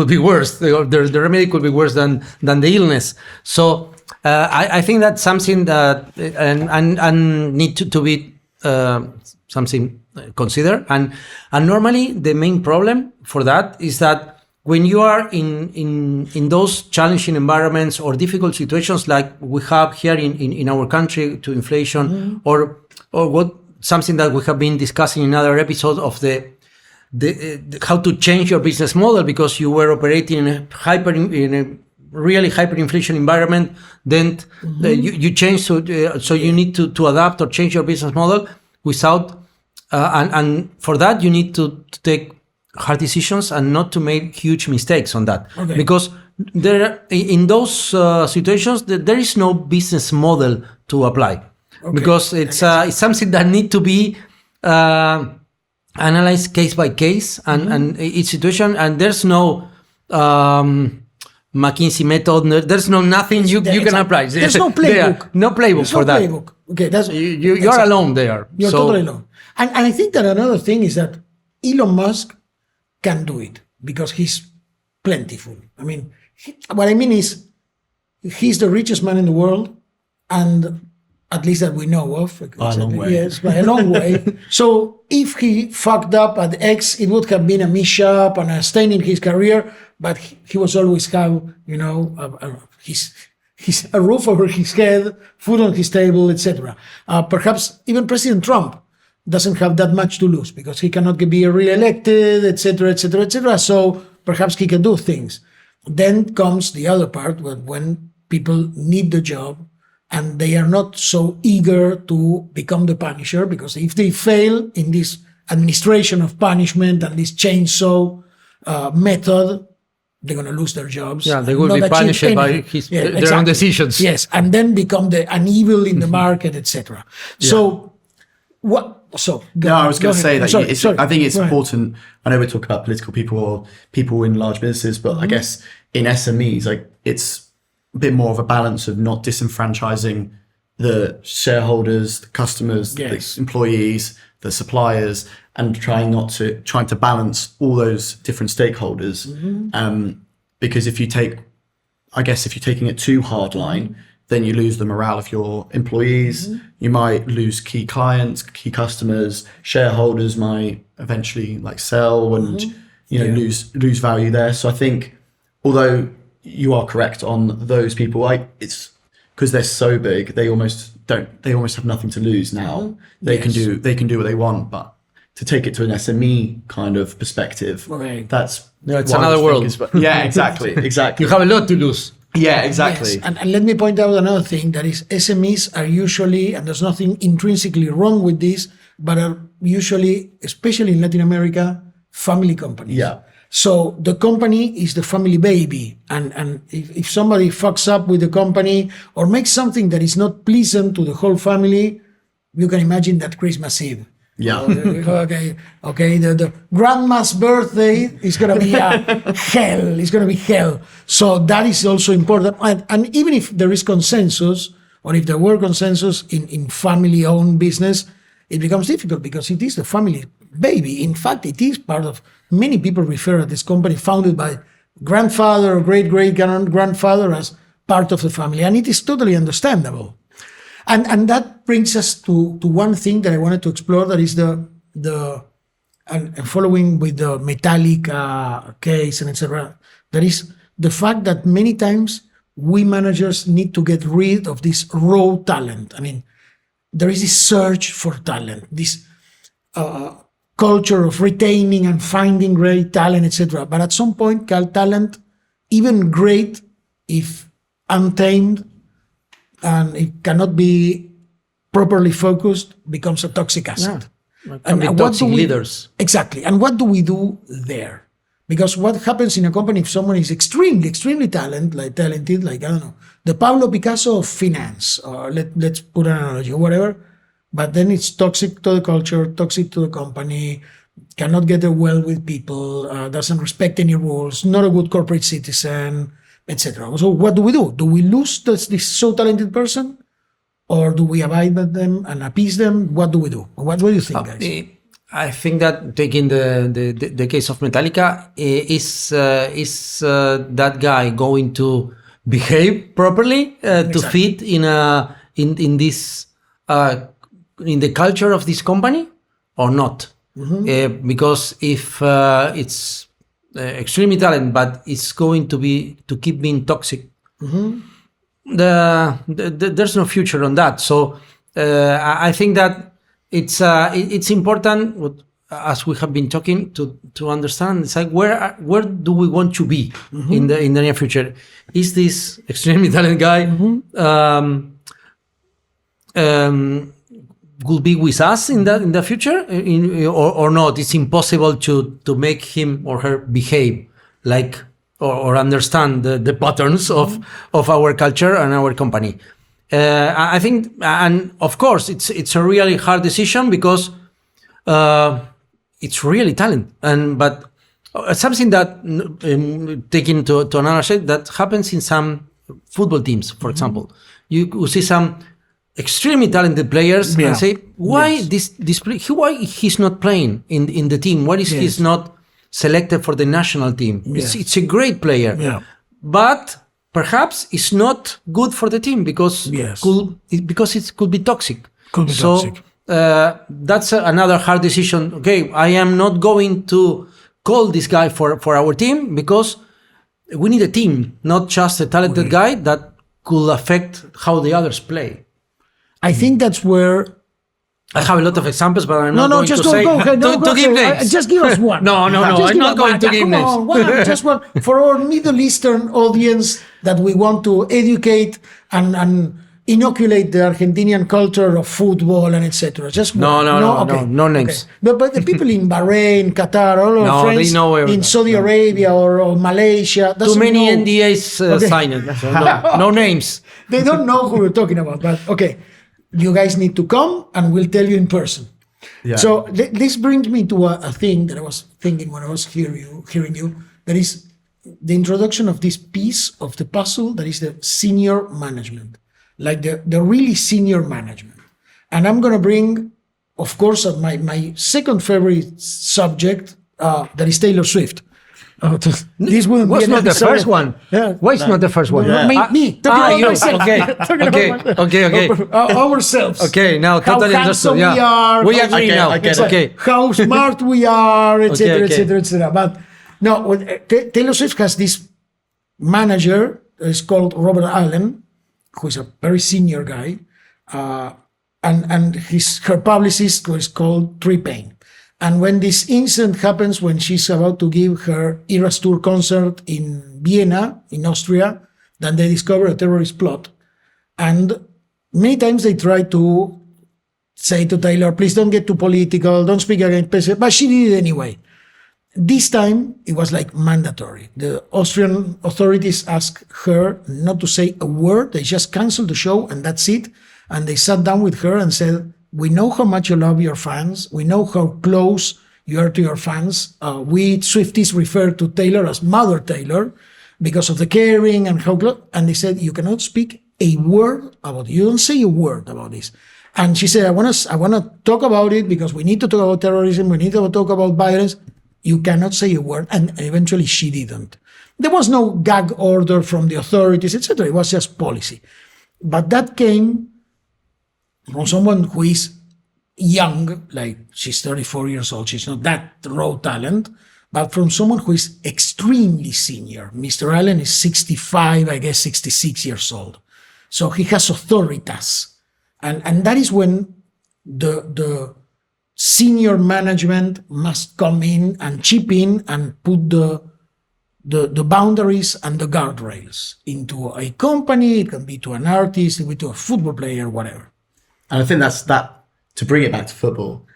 Speaker 3: be worse. The remedy could be worse than the illness. So I think that's something that and need to be something considered. And normally the main problem for that is that when you are in those challenging environments or difficult situations like we have here in our country to inflation or what something that we have been discussing in other episodes of the how to change your business model because you were operating in a really hyperinflation environment, then you change so you need to adapt or change your business model without and for that you need to take hard decisions and not to make huge mistakes on that because in those situations there is no business model to apply because it's something that need to be analyze case by case and each situation, and there's no McKinsey method. There's nothing you can apply.
Speaker 1: There's no playbook.
Speaker 3: No playbook for that.
Speaker 1: Playbook. Okay, that's
Speaker 3: you're alone there.
Speaker 1: You're totally alone. And I think that another thing is that Elon Musk can do it because he's plentiful. I mean, what I mean is he's the richest man in the world, and at least that we know of.
Speaker 2: By a long way.
Speaker 1: Yes, by a long way. So if he fucked up at X, it would have been a mishap and a stain in his career, but he was always have, a roof over his head, food on his table, etc. Perhaps even President Trump doesn't have that much to lose because he cannot be re-elected, etc., etc., etc. So perhaps he can do things. Then comes the other part when people need the job, and they are not so eager to become the Punisher because if they fail in this administration of punishment and this chainsaw method, they're going to lose their jobs.
Speaker 3: Yeah, they will be punished by their own decisions.
Speaker 1: Yes, and then become an evil in the market, etc. So, what? So
Speaker 2: I was going to say that I think it's important. I know we're talking about political people or people in large businesses, but I guess in SMEs, like it's a bit more of a balance of not disenfranchising the shareholders, the customers, the employees, the suppliers, and trying to balance all those different stakeholders. Because if you're taking it too hardline, then you lose the morale of your employees. You might lose key clients, key customers, shareholders might eventually sell and lose value there. So I think although you are correct on those people, because they're so big, they almost have nothing to lose now. They can do what they want, but to take it to an SME kind of perspective, that's
Speaker 3: it's another world.
Speaker 2: Yeah, exactly.
Speaker 3: You have a lot to lose.
Speaker 2: Yeah, exactly.
Speaker 1: Yes. And let me point out another thing, that is SMEs are usually, and there's nothing intrinsically wrong with this, but are usually, especially in Latin America, family companies.
Speaker 2: Yeah.
Speaker 1: So the company is the family baby. And if somebody fucks up with the company or makes something that is not pleasant to the whole family, you can imagine that Christmas Eve.
Speaker 2: Yeah.
Speaker 1: Okay. The grandma's birthday is going to be hell. It's going to be hell. So that is also important. And even if there is consensus, or if there were consensus in family-owned business, it becomes difficult because it is the family baby. In fact, it is part of, many people refer to this company founded by grandfather or great-great-grandfather as part of the family. And it is totally understandable. And that brings us to one thing that I wanted to explore, that is and following with the metallic case and etc. That is the fact that many times we managers need to get rid of this raw talent. I mean, there is this search for talent, this culture of retaining and finding great talent, etc. But at some point, talent, even great, if untamed, and it cannot be properly focused, becomes a toxic asset.
Speaker 3: Yeah. And toxic leaders.
Speaker 1: Exactly. And what do we do there? Because what happens in a company if someone is extremely, extremely talented, like, I don't know, the Pablo Picasso of finance, or let's put an analogy or whatever, but then it's toxic to the culture, toxic to the company, cannot get well with people, doesn't respect any rules, not a good corporate citizen, etc. So what do we do? Do we lose this so talented person, or do we abide by them and appease them? What do we do? What do you think, guys?
Speaker 3: I think that taking the case of Metallica, is that guy going to behave properly to fit in this in the culture of this company or not? Mm-hmm. Because if it's extremely talented, but it's going to keep being toxic, mm-hmm. There's no future on that. So I think that it's important, as we have been talking, to understand. It's like where do we want to be, mm-hmm. in the near future? Is this extremely talented guy will be with us in the future, or not? It's impossible to make him or her behave like or understand the patterns of our culture and our company. I think, and of course, it's a really hard decision because it's really talent, but something that taking to another side that happens in some football teams, for example, you see some extremely talented players and say, why why he's not playing in the team? Why is he's not selected for the national team? It's a great player, but perhaps it's not good for the team because it could be toxic. That's another hard decision. Okay, I am not going to call this guy for our team because we need a team, not just a talented guy that could affect how the others play.
Speaker 1: I think that's where
Speaker 3: I have a lot of examples, but I'm not going to say to give names.
Speaker 1: Just give us one.
Speaker 3: No, I'm not going to give names.
Speaker 1: Just one for our Middle Eastern audience that we want to educate and inoculate the Argentinian culture of football and etc. Just
Speaker 3: no names.
Speaker 1: Okay. But the people in Bahrain, Qatar, all our friends in Saudi Arabia or Malaysia.
Speaker 3: Too many NDAs signed. So no names.
Speaker 1: They don't know who we're talking about. But okay. You guys need to come and we'll tell you in person. Yeah. So this brings me to a thing that I was thinking when I was hearing you. That is the introduction of this piece of the puzzle that is the senior management, like the really senior management. And I'm going to bring, of course, my second favorite subject, that is Taylor Swift.
Speaker 3: This was not the first one.
Speaker 1: Yeah.
Speaker 3: Why is not the first one?
Speaker 1: Me. Talking
Speaker 3: about okay.
Speaker 1: Ourselves.
Speaker 3: Okay, now totally understood.
Speaker 1: We
Speaker 3: agree now. Okay.
Speaker 1: How smart we are, etc., etc. But no, Taylor Swift has this manager. It's called Robert Allen, who is a very senior guy, and her publicist was called Tripane. And when this incident happens, when she's about to give her Eras Tour concert in Vienna, in Austria, then they discover a terrorist plot. And many times they try to say to Taylor, please don't get too political, don't speak against president, but she did it anyway. This time, it was like mandatory. The Austrian authorities asked her not to say a word. They just canceled the show and that's it. And they sat down with her and said, we know how much you love your fans. We know how close you are to your fans. We Swifties refer to Taylor as Mother Taylor because of the caring and how close. And they said, you cannot speak a word about it. You don't say a word about this. And she said, I want to talk about it because we need to talk about terrorism. We need to talk about violence. You cannot say a word. And eventually she didn't. There was no gag order from the authorities, etc. It was just policy. But that came from someone who is young, like she's 34 years old. She's not that raw talent, but from someone who is extremely senior. Mr. Allen is 65, I guess 66 years old. So he has authoritas. And that is when the senior management must come in and chip in and put the boundaries and the guardrails into a company. It can be to an artist, it can be to a football player, whatever.
Speaker 2: And I think that's that, to bring it back to football,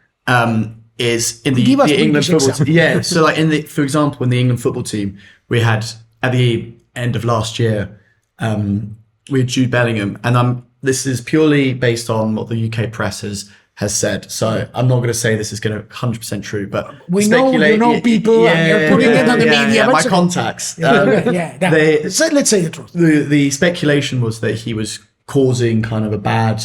Speaker 2: is in the England football team. Yeah, so like for example, in the England football team, we had at the end of last year, we had Jude Bellingham, and this is purely based on what the UK press has said. So I'm not going to say this is going to 100% true, but
Speaker 1: we know people, and you're putting it on the media.
Speaker 2: Yeah, my contacts.
Speaker 1: So let's say the truth.
Speaker 2: The speculation was that he was causing kind of a bad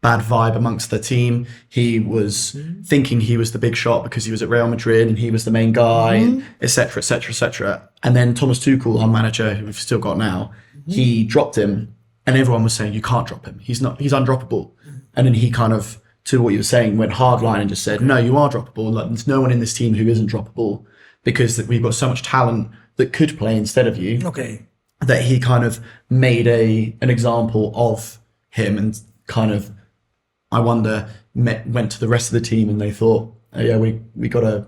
Speaker 2: vibe amongst the team. He was thinking he was the big shot because he was at Real Madrid and he was the main guy, etc., etc., etc. And then Thomas Tuchel, our manager, who we've still got now, he dropped him, and everyone was saying, you can't drop him. He's undroppable. And then he kind of, to what you were saying, went hardline and just said, no, you are droppable. Like, there's no one in this team who isn't droppable because we've got so much talent that could play instead of you.
Speaker 1: Okay.
Speaker 2: That he kind of made an example of him, and kind of, I wonder, went to the rest of the team and they thought, oh, yeah, we got to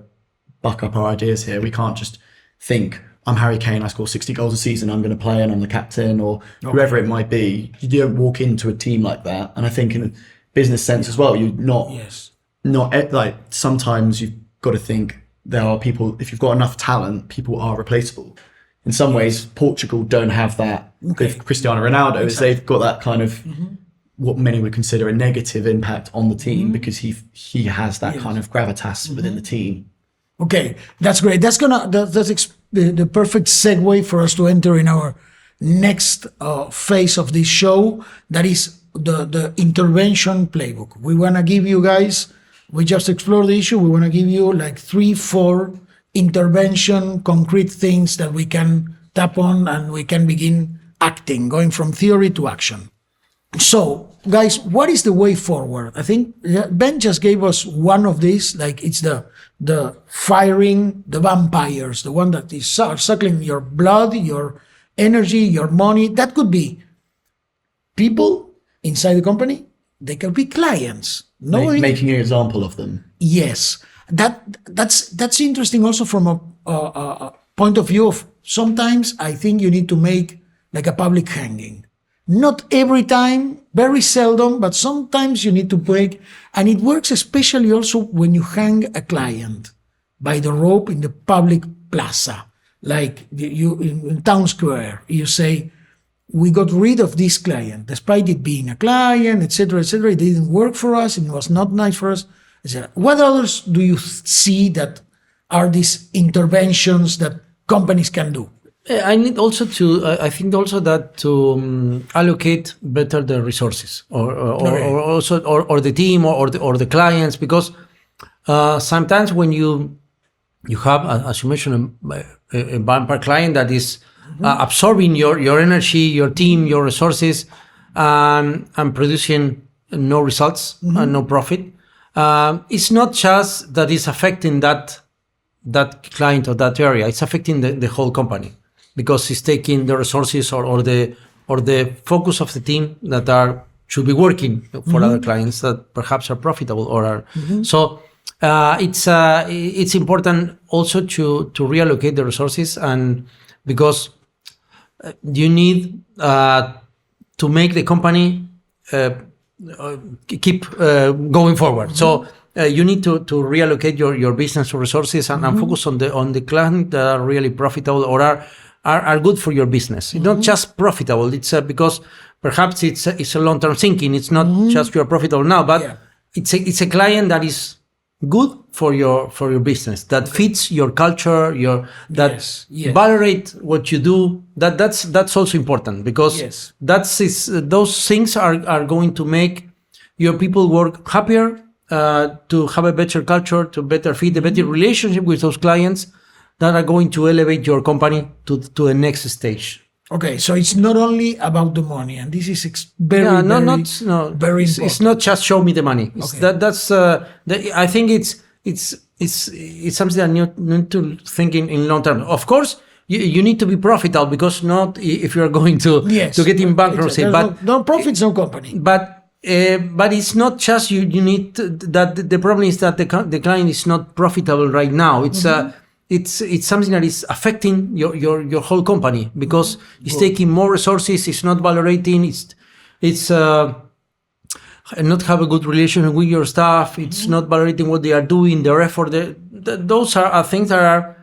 Speaker 2: buck up our ideas here. We can't just think, I'm Harry Kane, I score 60 goals a season, I'm going to play and I'm the captain, or whoever it might be. You don't walk into a team like that. And I think in a business sense as well, you're not like, sometimes you've got to think there are people, if you've got enough talent, people are replaceable. In some ways, Portugal don't have that with Cristiano Ronaldo, is they've got that kind of what many would consider a negative impact on the team because he has that kind of gravitas within the team.
Speaker 1: Okay, that's great. That's the perfect segue for us to enter in our next phase of this show. That is the intervention playbook. We want to give you guys, we just explored the issue. We want to give you like 3-4 intervention, concrete things that we can tap on and we can begin acting, going from theory to action. So, guys, what is the way forward? I think Ben just gave us one of these, like it's the firing the vampires, the one that is suckling your blood, your energy, your money. That could be people inside the company. They could be clients.
Speaker 2: Making an example of them.
Speaker 1: Yes. That's interesting also from a point of view of sometimes I think you need to make like a public hanging. Not every time, very seldom, but sometimes you need to break. And it works especially also when you hang a client by the rope in the public plaza. Like you in town square, you say, we got rid of this client, despite it being a client, etc., etc. It didn't work for us. It was not nice for us, etc. What others do you see that are these interventions that companies can do?
Speaker 3: I think also that to allocate better the resources or the team or the clients, because sometimes when you have, as you mentioned, a vampire client that is absorbing your energy, your team, your resources, and producing no results and no profit, it's not just that it's affecting that client or that area, it's affecting the whole company. Because it's taking the resources or the or the focus of the team that should be working for other clients that perhaps are profitable or are. So it's important also to reallocate the resources, and because you need to make the company keep going forward. So you need to reallocate your business resources and focus on the clients that are really profitable or are good for your business. It's not just profitable. It's because perhaps it's a long-term thinking. It's not just you're profitable now, but it's a client that is good for your business, that fits your culture, validate what you do. That's also important, because those things are going to make your people work happier, to have a better culture, to better fit, a better relationship with those clients that are going to elevate your company to a next stage.
Speaker 1: Okay, so it's not only about the money, and this is very important.
Speaker 3: It's not just show me the money. I think it's something that you need to think in long term. Of course, you need to be profitable, because not if you are going to get in bankruptcy. But
Speaker 1: no profits, no company.
Speaker 3: But it's not just you need that. The problem is that the client is not profitable right now. It's something that is affecting your whole company, because it's taking more resources. It's not valorating. It's not have a good relationship with your staff. It's not valorating what they are doing, their effort. Those are things that are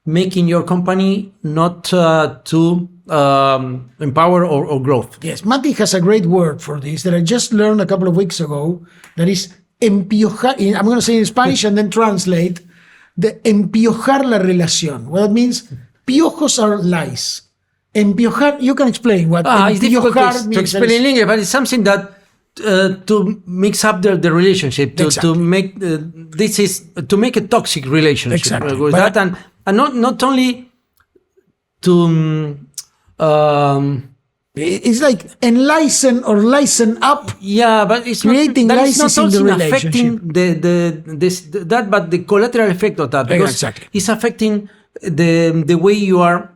Speaker 3: making your company not to empower or growth.
Speaker 1: Yes, Mati has a great word for this that I just learned a couple of weeks ago. That is empiojar. I'm going to say in Spanish and then translate. The empiojar la relación. Well, that means piojos are lies. Empiojar, you can explain what
Speaker 3: it's difficult to explain in English, but it's something that to mix up the relationship, to make to make a toxic relationship with that, and not only to
Speaker 1: it's like enlighten or lighten up.
Speaker 3: Yeah, but it's
Speaker 1: creating
Speaker 3: license in the
Speaker 1: relationship.
Speaker 3: Affecting but the collateral effect of that, because it's affecting the way you are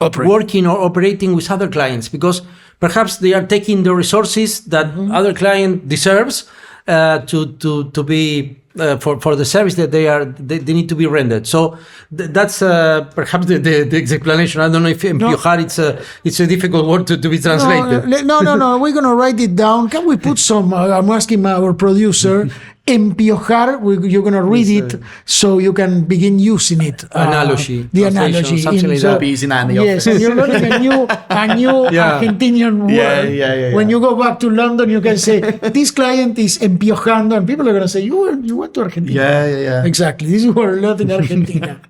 Speaker 3: working or operating with other clients, because perhaps they are taking the resources that other client deserves to be for the service that they need to be rendered. So that's perhaps the explanation. I don't know if empiojar it's a difficult word to be translated.
Speaker 1: No. We're gonna write it down. Can we put some? I'm asking our producer. Empiojar. You're gonna read it so you can begin using it.
Speaker 3: Analogy.
Speaker 1: The analogy.
Speaker 3: Something like that.
Speaker 2: I'll be using that in the office.
Speaker 1: Yes, you're learning a new Argentinian word.
Speaker 2: Yeah.
Speaker 1: When you go back to London, you can say this client is empiojando, and people are gonna say you went to Argentina.
Speaker 2: Yeah.
Speaker 1: Exactly. This is what a lot in Argentina.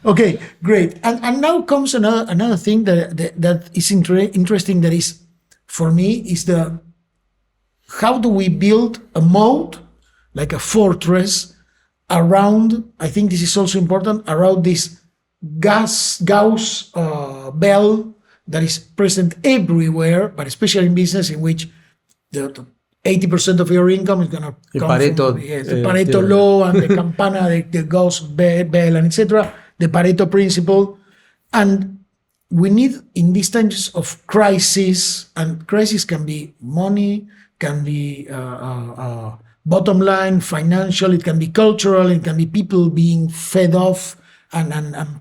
Speaker 1: Okay, great. And now comes another thing that is interesting. That is, for me, is how do we build a moat, like a fortress, around, I think this is also important, around this Gauss bell that is present everywhere, but especially in business, in which the 80% of your income is going to come from the Pareto law and the campana, the Gauss bell, and etc., the Pareto principle. And we need, in these times of crisis, and crisis can be money, can be bottom line, financial, it can be cultural, it can be people being fed off and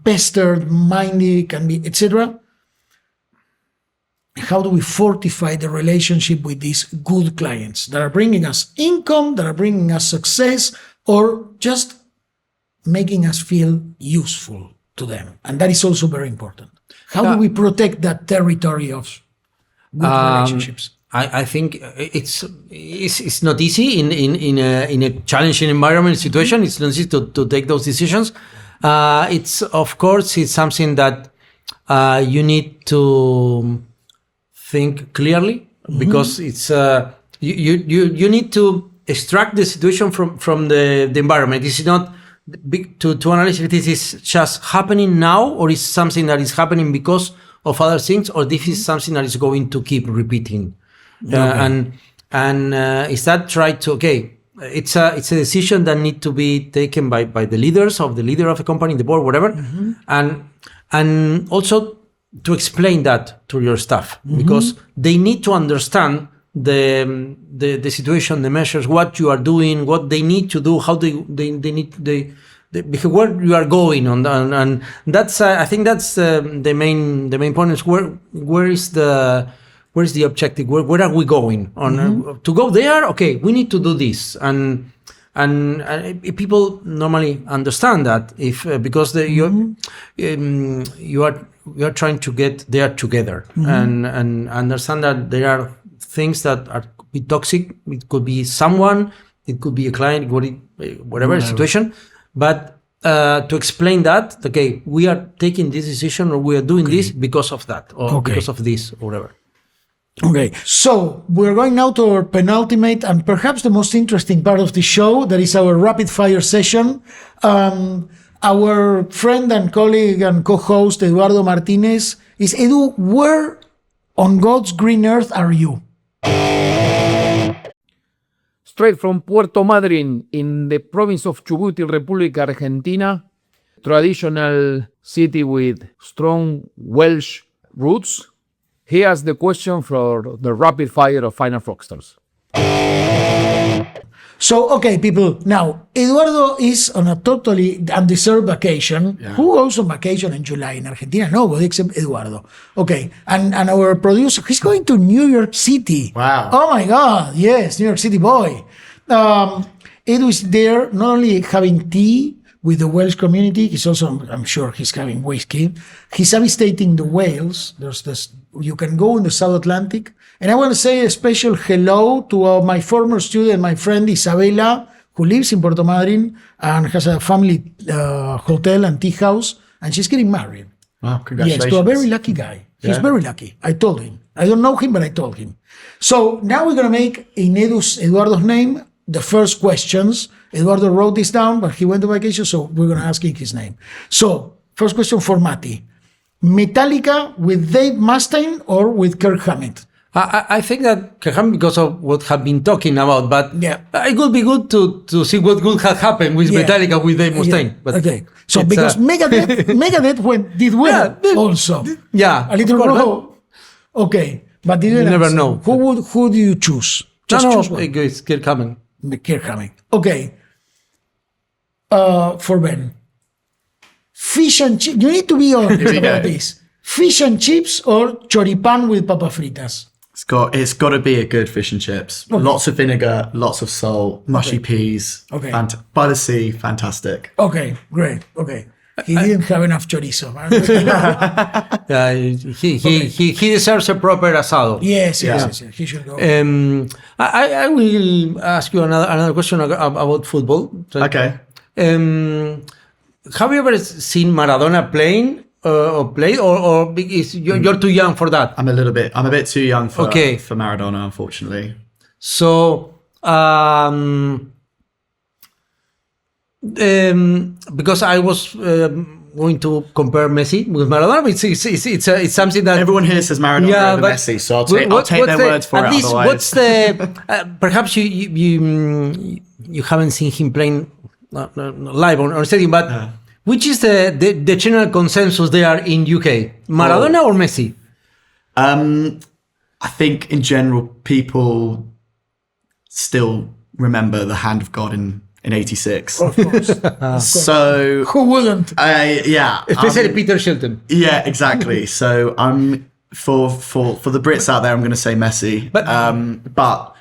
Speaker 1: pestered, mindy, can be, etc. How do we fortify the relationship with these good clients that are bringing us income, that are bringing us success, or just making us feel useful to them? And that is also very important. How do we protect that territory of good relationships?
Speaker 3: I think it's not easy in a challenging environment situation. It's not easy to take those decisions. It's something that you need to think clearly, because it's you need to extract the situation from the environment. This is not to analyze if this is just happening now, or is something that is happening because of other things, or this is something that is going to keep repeating. And is that try to it's a decision that need to be taken by the leader of the company, the board, whatever, and also to explain that to your staff because they need to understand the situation, the measures, what you are doing, what they need to do, how they need where you are going on, and that's I think that's the main point is where is the objective, where are we going on to go there. Okay, we need to do this, and people normally understand that if because you are trying to get there together and understand that there are things that are could be toxic. It could be someone, it could be a client, whatever situation. But to explain that, okay, we are taking this decision or we are doing this because of that or because of this or whatever.
Speaker 1: Okay, so we're going now to our penultimate and perhaps the most interesting part of the show. That is our rapid fire session. Our friend and colleague and co-host Eduardo Martinez is Edu. Where on God's green earth are you?
Speaker 4: Straight from Puerto Madryn in the province of Chubut, República Argentina, traditional city with strong Welsh roots. Here's the question for the rapid fire of Final Rockstars.
Speaker 1: So, okay, people, now, Eduardo is on a totally undeserved vacation. Yeah. Who goes on vacation in July in Argentina? Nobody except Eduardo. Okay, and our producer, he's going to New York City.
Speaker 2: Wow.
Speaker 1: Oh my God, yes, New York City boy. Edu is there not only having tea with the Welsh community, he's also, I'm sure he's having whiskey. He's avistating the whales. There's this, you can go in the South Atlantic. And I want to say a special hello to my former student, my friend Isabella, who lives in Puerto Madryn and has a family hotel and tea house, and she's getting married.
Speaker 2: Wow, congratulations.
Speaker 1: Yes, to a very lucky guy. He's very lucky. I told him. I don't know him, but I told him. So now we're going to make in Eduardo's name the first questions. Eduardo wrote this down, but he went on vacation, so we're going to ask in his name. So, first question for Mati. Metallica with Dave Mustaine or with Kirk Hammett?
Speaker 3: I think that because of what have been talking about, but it would be good to see what would have happened with Metallica with Dave Mustaine. But
Speaker 1: okay, so because Megadeth did well also.
Speaker 3: Yeah,
Speaker 1: a little low. Okay, but
Speaker 3: you never know.
Speaker 1: Who do you choose?
Speaker 3: Choose one. It's Kirk Hammett.
Speaker 1: Kirk Hammett. Okay. For Ben, fish and chips. You need to be honest about this. Fish and chips or choripan with papa fritas?
Speaker 2: It's got to be a good fish and chips. Okay. Lots of vinegar, lots of salt, mushy peas.
Speaker 1: Okay.
Speaker 2: By the sea, fantastic.
Speaker 1: Okay, great. Okay. He didn't have enough chorizo.
Speaker 3: He deserves a proper asado.
Speaker 1: Yes. He should go.
Speaker 3: I will ask you another question about football.
Speaker 2: Okay.
Speaker 3: Have you ever seen Maradona playing? Or play, or you're too young for that?
Speaker 2: I'm a bit too young for Maradona, unfortunately.
Speaker 3: So, because I was going to compare Messi with Maradona, it's something that
Speaker 2: everyone here says Maradona over Messi, so I'll take their words for it. Otherwise,
Speaker 3: what's the? Perhaps you haven't seen him playing live on stadium, but. Which is the general consensus there in UK? Maradona or Messi?
Speaker 2: I think in general people still remember the hand of God in 86.
Speaker 1: Of course.
Speaker 2: So
Speaker 1: who wouldn't?
Speaker 3: Especially Peter Shilton.
Speaker 2: Yeah, exactly. So I'm for the Brits out there, I'm going to say Messi. But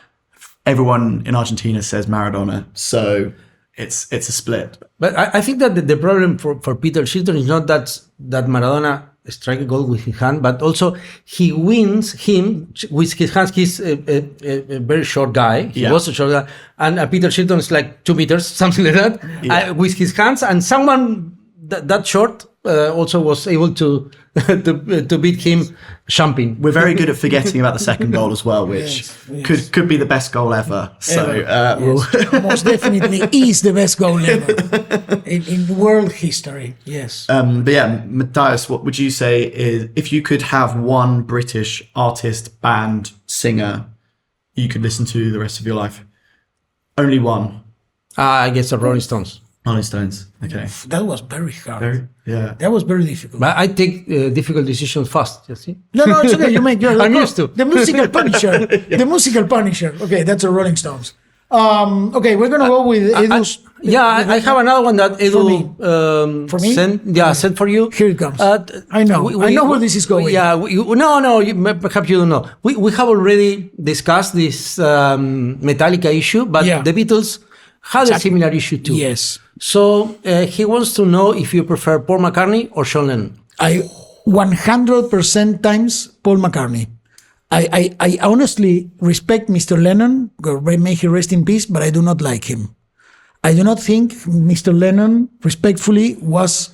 Speaker 2: everyone in Argentina says Maradona. So it's a split.
Speaker 3: But I think that the problem for Peter Shilton is not that Maradona strike a goal with his hand, but also he wins him with his hands. He's a very short guy. He was a short guy. And Peter Shilton is like 2 meters, something like that, with his hands. And someone that short also was able to beat him jumping.
Speaker 2: We're very good at forgetting about the second goal as well, which could be the best goal ever. So
Speaker 1: most definitely is the best goal ever in world history. Yes.
Speaker 2: But yeah, Matías, what would you say is if you could have one British artist, band, singer you could listen to the rest of your life? Only one.
Speaker 3: I guess the Rolling Stones.
Speaker 2: Rolling Stones. Okay.
Speaker 1: That was very hard.
Speaker 2: Yeah.
Speaker 1: That was very difficult.
Speaker 3: But I take difficult decisions fast. You see?
Speaker 1: No, it's okay. You make your.
Speaker 3: I'm used to.
Speaker 1: The musical Punisher. The musical Punisher. Okay, that's a Rolling Stones. Okay, we're gonna go with Edu's.
Speaker 3: I have another one that Edu
Speaker 1: For me?
Speaker 3: sent for you.
Speaker 1: Here it comes. I know where this is going.
Speaker 3: Yeah, perhaps you don't know. We have already discussed this Metallica issue, but the Beatles had a similar issue too.
Speaker 1: Yes.
Speaker 3: So he wants to know if you prefer Paul McCartney or John Lennon.
Speaker 1: I 100% times Paul McCartney. I honestly respect Mr. Lennon, may he rest in peace, but I do not like him. I do not think Mr. Lennon, respectfully, was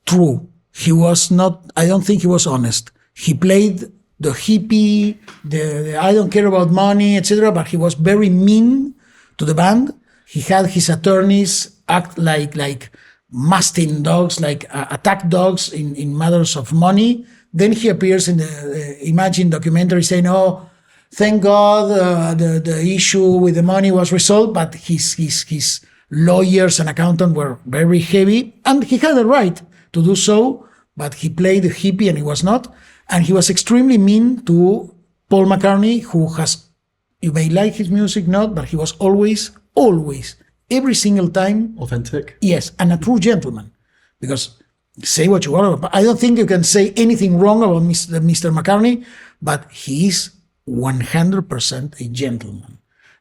Speaker 1: true. He was not, I don't think he was honest. He played the hippie, the I don't care about money, etc., but he was very mean to the band. He had his attorneys act like masting dogs, like attack dogs in matters of money. Then he appears in the Imagine documentary saying, "Oh, thank God the issue with the money was resolved," but his lawyers and accountant were very heavy, and he had the right to do so, but he played the hippie and he was not. And he was extremely mean to Paul McCartney, who has, you may like his music, not, but he was always, every single time.
Speaker 2: Authentic.
Speaker 1: Yes, and a true gentleman. Because say what you want, but I don't think you can say anything wrong about Mr. McCartney, but he is 100% a gentleman.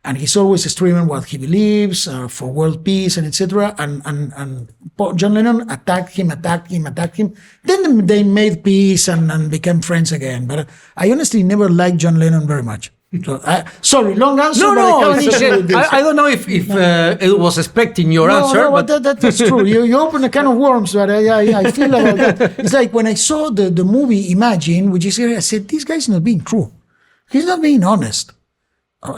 Speaker 1: And he's always streaming what he believes for world peace and etc. And John Lennon attacked him. Then they made peace and became friends again. But I honestly never liked John Lennon very much. So, sorry, long answer.
Speaker 3: I don't know if it was expecting your answer.
Speaker 1: But that's true. You open a can of worms, but I feel about that. It's like when I saw the movie Imagine, which is here, I said, this guy's not being true. He's not being honest.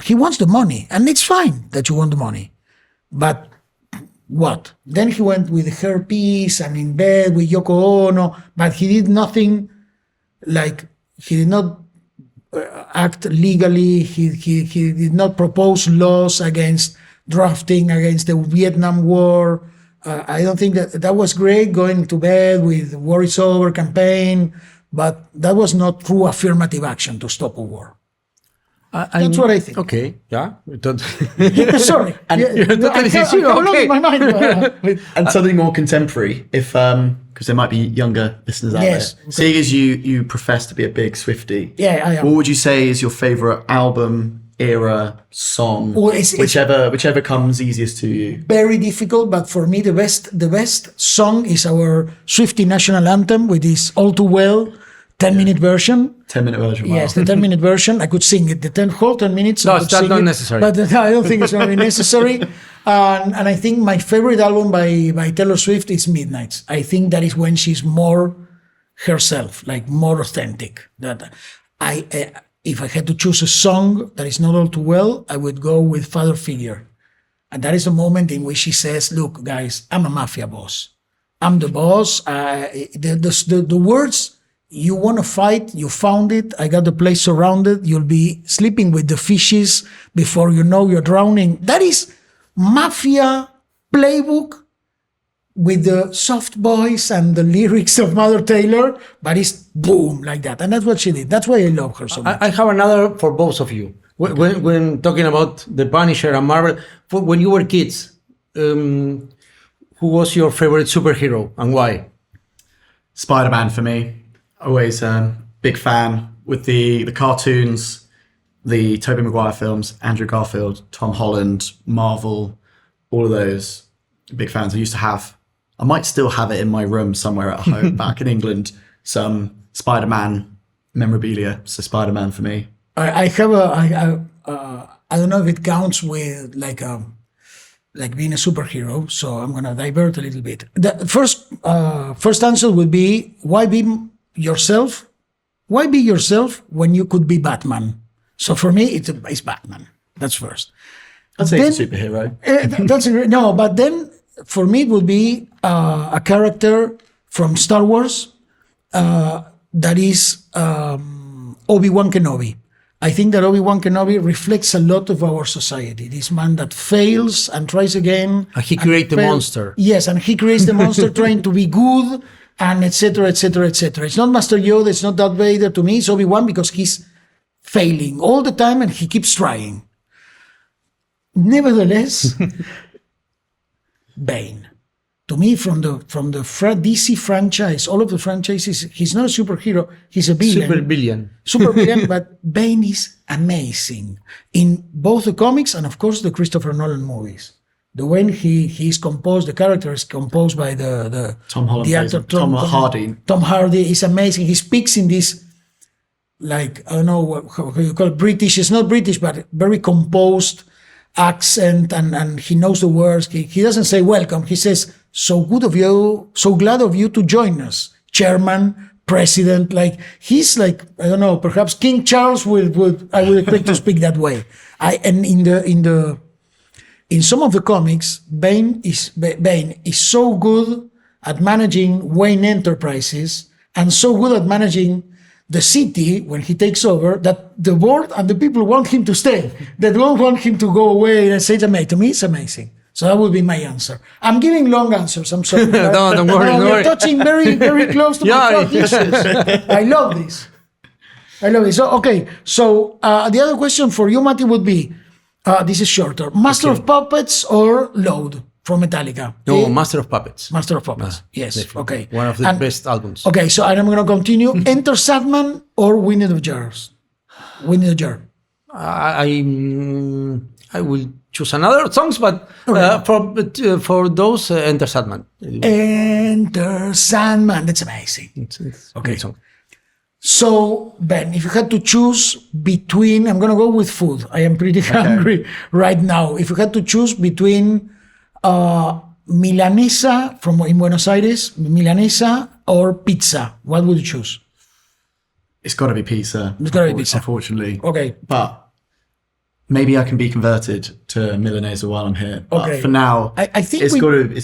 Speaker 1: He wants the money, and it's fine that you want the money. But what? Then he went with herpes and in bed with Yoko Ono, but he did nothing like, he did not act legally. He did not propose laws against drafting, against the Vietnam War. I don't think that was great, going to bed with war is over campaign, but that was not true affirmative action to stop a war. That's what I think.
Speaker 3: Okay, yeah.
Speaker 1: Sorry.
Speaker 3: And
Speaker 1: okay. My mind.
Speaker 2: And something more contemporary, if because there might be younger listeners out there.
Speaker 1: Okay.
Speaker 2: Seeing as you profess to be a big Swiftie,
Speaker 1: I am.
Speaker 2: what would you say is your favorite album, era, song,
Speaker 1: it's
Speaker 2: whichever comes easiest to you?
Speaker 1: Very difficult, but for me the best song is our Swiftie national anthem, with this All Too Well 10-minute version.
Speaker 2: 10-minute version. Wow.
Speaker 1: Yes, the 10-minute version. I could sing it whole 10 minutes.
Speaker 3: No, it's not necessary.
Speaker 1: But I don't think it's going to be necessary. And I think my favorite album by Taylor Swift is Midnights. I think that is when she's more herself, like more authentic. That if I had to choose a song that is not all too well, I would go with Father Figure. And that is a moment in which she says, "Look, guys, I'm a mafia boss. I'm the boss." The words, "You want to fight, you found it, I got the place surrounded, you'll be sleeping with the fishes before you know you're drowning." That is mafia playbook with the soft voice and the lyrics of Mother Taylor, but it's boom, like that. And that's what she did. That's why I love her so much.
Speaker 3: I have another for both of you. When talking about The Punisher and Marvel, when you were kids, who was your favorite superhero and why?
Speaker 2: Spider-Man for me. Always big fan with the cartoons, the Tobey Maguire films, Andrew Garfield, Tom Holland, Marvel, all of those. Big fans. I might still have it in my room somewhere at home back in England, some Spider-Man memorabilia. So Spider-Man for me.
Speaker 1: I have I don't know if it counts with like being a superhero, so I'm gonna divert a little bit. The first answer would be, why be yourself? Why be yourself when you could be Batman? So for me, it's Batman. That's first.
Speaker 2: I'd say it's a superhero.
Speaker 1: No, but then for me it would be a character from Star Wars that is Obi-Wan Kenobi. I think that Obi-Wan Kenobi reflects a lot of our society. This man that fails and tries again.
Speaker 3: And he creates the monster.
Speaker 1: Yes, and he creates the monster trying to be good, and etc., etc., etc. It's not Master Yoda, it's not Darth Vader. To me, it's Obi-Wan because he's failing all the time and he keeps trying. Nevertheless, Bane. To me, from the DC franchise, all of the franchises, he's not a superhero, he's a villain. Super villain, but Bane is amazing in both the comics and, of course, the Christopher Nolan movies. The way he's composed, the character is composed by the
Speaker 2: Tom Holland,
Speaker 1: the actor
Speaker 2: Tom Hardy.
Speaker 1: Tom Hardy is amazing. He speaks in this, like, I don't know how you call it, British. It's not British, but very composed accent, and he knows the words. He doesn't say welcome. He says, so good of you, so glad of you to join us, Chairman, President. Like, he's like, I don't know, perhaps King Charles I would expect to speak that way. In some of the comics, Bane is so good at managing Wayne Enterprises and so good at managing the city when he takes over that the board and the people want him to stay. They don't want him to go away and say, to me, it's amazing. So that would be my answer. I'm giving long answers. I'm sorry.
Speaker 3: Don't worry.
Speaker 1: You're touching very, very close to my thought issues. I love this. So, okay. So the other question for you, Mati, would be, this is shorter. Master of Puppets or Load from Metallica?
Speaker 3: No, Master of Puppets.
Speaker 1: Master of Puppets. Yes.
Speaker 3: Definitely.
Speaker 1: Okay.
Speaker 3: One of the best albums.
Speaker 1: Okay, so I'm going to continue. Enter Sandman or Winnie the Jars? Winnie the Jar.
Speaker 3: I will choose another songs, but for those, Enter Sandman.
Speaker 1: Enter Sandman. That's amazing.
Speaker 3: It's
Speaker 1: Okay.
Speaker 3: great song.
Speaker 1: So, Ben, if you had to choose between, I'm going to go with food. I am pretty hungry right now. If you had to choose between milanesa in Buenos Aires, milanesa or pizza, what would you choose?
Speaker 2: It's got to be pizza.
Speaker 1: It's gotta be pizza.
Speaker 2: Unfortunately.
Speaker 1: Okay.
Speaker 2: But maybe I can be converted to Milanese while I'm here. But
Speaker 1: Okay.
Speaker 2: for now,
Speaker 1: I think
Speaker 2: it's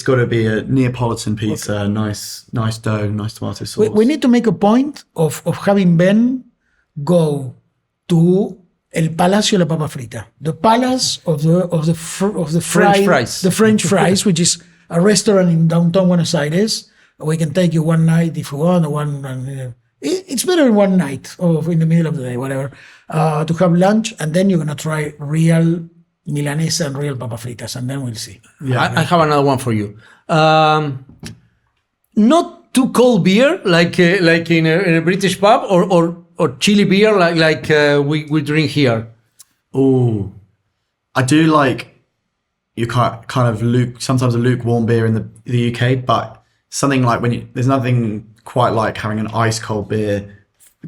Speaker 2: got to be a Neapolitan pizza. Nice dough, nice tomato sauce.
Speaker 1: we need to make a point of having Ben go to El Palacio de la Papa Frita, the palace of the
Speaker 3: French fries.
Speaker 1: the French fries, which is a restaurant in downtown Buenos Aires. We can take you one night if you want, it's better in one night or in the middle of the day, whatever, to have lunch, and then you're gonna try real milanesa and real papa fritas, and then we'll see.
Speaker 3: I have another one for you. Not too cold beer, like in a British pub, or chilly beer, like we drink here.
Speaker 2: Oh, I do like you kind of sometimes a lukewarm beer in the UK, but something like there's nothing quite like having an ice cold beer,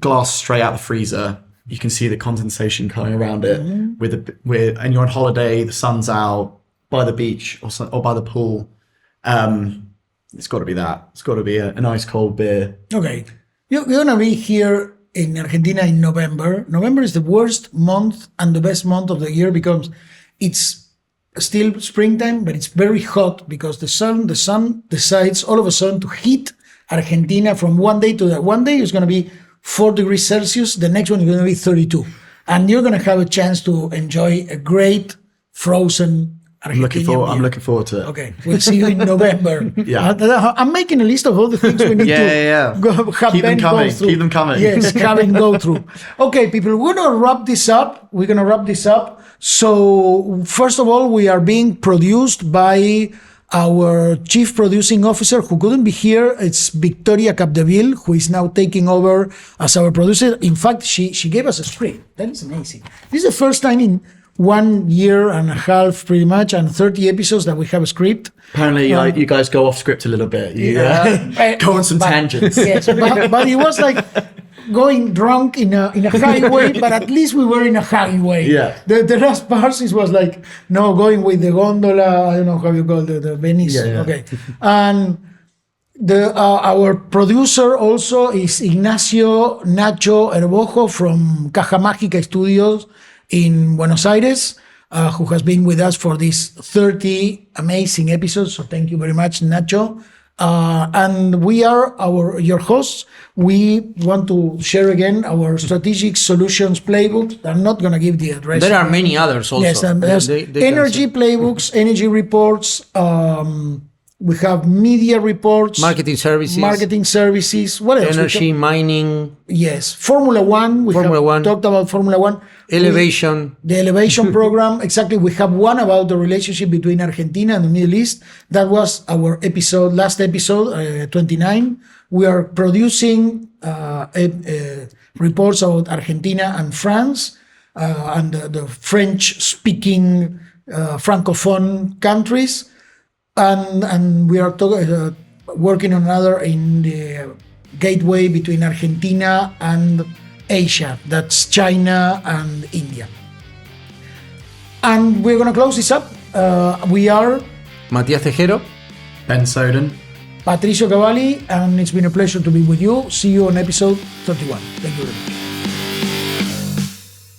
Speaker 2: glass straight out the freezer. You can see the condensation coming around it and you're on holiday, the sun's out by the beach or by the pool. It's got to be that. It's got to be an ice cold beer.
Speaker 1: Okay, you're gonna be here in Argentina in November. November is the worst month and the best month of the year because it's still springtime, but it's very hot because the sun decides all of a sudden to heat Argentina from one day to the one day is going to be 4 degrees Celsius. The next one is going to be 32. And you're going to have a chance to enjoy a great frozen Argentinian beer.
Speaker 2: I'm looking forward to it.
Speaker 1: Okay, we'll see you in November.
Speaker 2: Yeah.
Speaker 1: I'm making a list of all the things we need to have
Speaker 2: Keep
Speaker 1: Ben
Speaker 2: them coming.
Speaker 1: go through.
Speaker 2: Keep them coming.
Speaker 1: Yes, have him go through. Okay, people, we're going to wrap this up. So, first of all, we are being produced by our chief producing officer who couldn't be here. It's Victoria Capdeville, who is now taking over as our producer. In fact, she gave us a script. That is amazing. This is the first time in 1 year and a half, pretty much, and 30 episodes that we have a script.
Speaker 2: Apparently, you guys go off script a little bit. You go on some tangents.
Speaker 1: Yes, but it was like going drunk in a highway, but at least we were in a highway.
Speaker 2: Yeah.
Speaker 1: The last parts was like, going with the gondola, I don't know how you call the Venice.
Speaker 2: Yeah.
Speaker 1: Okay. And our producer also is Ignacio Nacho Herbojo from Caja Mágica Studios in Buenos Aires, who has been with us for these 30 amazing episodes. So thank you very much, Nacho. And we are your hosts. We want to share again our strategic solutions playbook. I'm not going to give the address.
Speaker 3: There are many others also.
Speaker 1: Yes, and there's energy playbooks, energy reports. We have media reports,
Speaker 3: marketing services.
Speaker 1: What else?
Speaker 3: Energy, mining.
Speaker 1: Yes, Formula One. We talked about Formula One.
Speaker 3: Elevation.
Speaker 1: The Elevation program. Exactly. We have one about the relationship between Argentina and the Middle East. That was our last episode, 29. We are producing reports about Argentina and France and the French-speaking Francophone countries. And we are working on another in the gateway between Argentina and Asia. That's China and India. And we're going to close this up. We are
Speaker 3: Matías Tejero,
Speaker 2: Ben Soden,
Speaker 1: Patricio Cavalli, and it's been a pleasure to be with you. See you on episode 31. Thank you very much.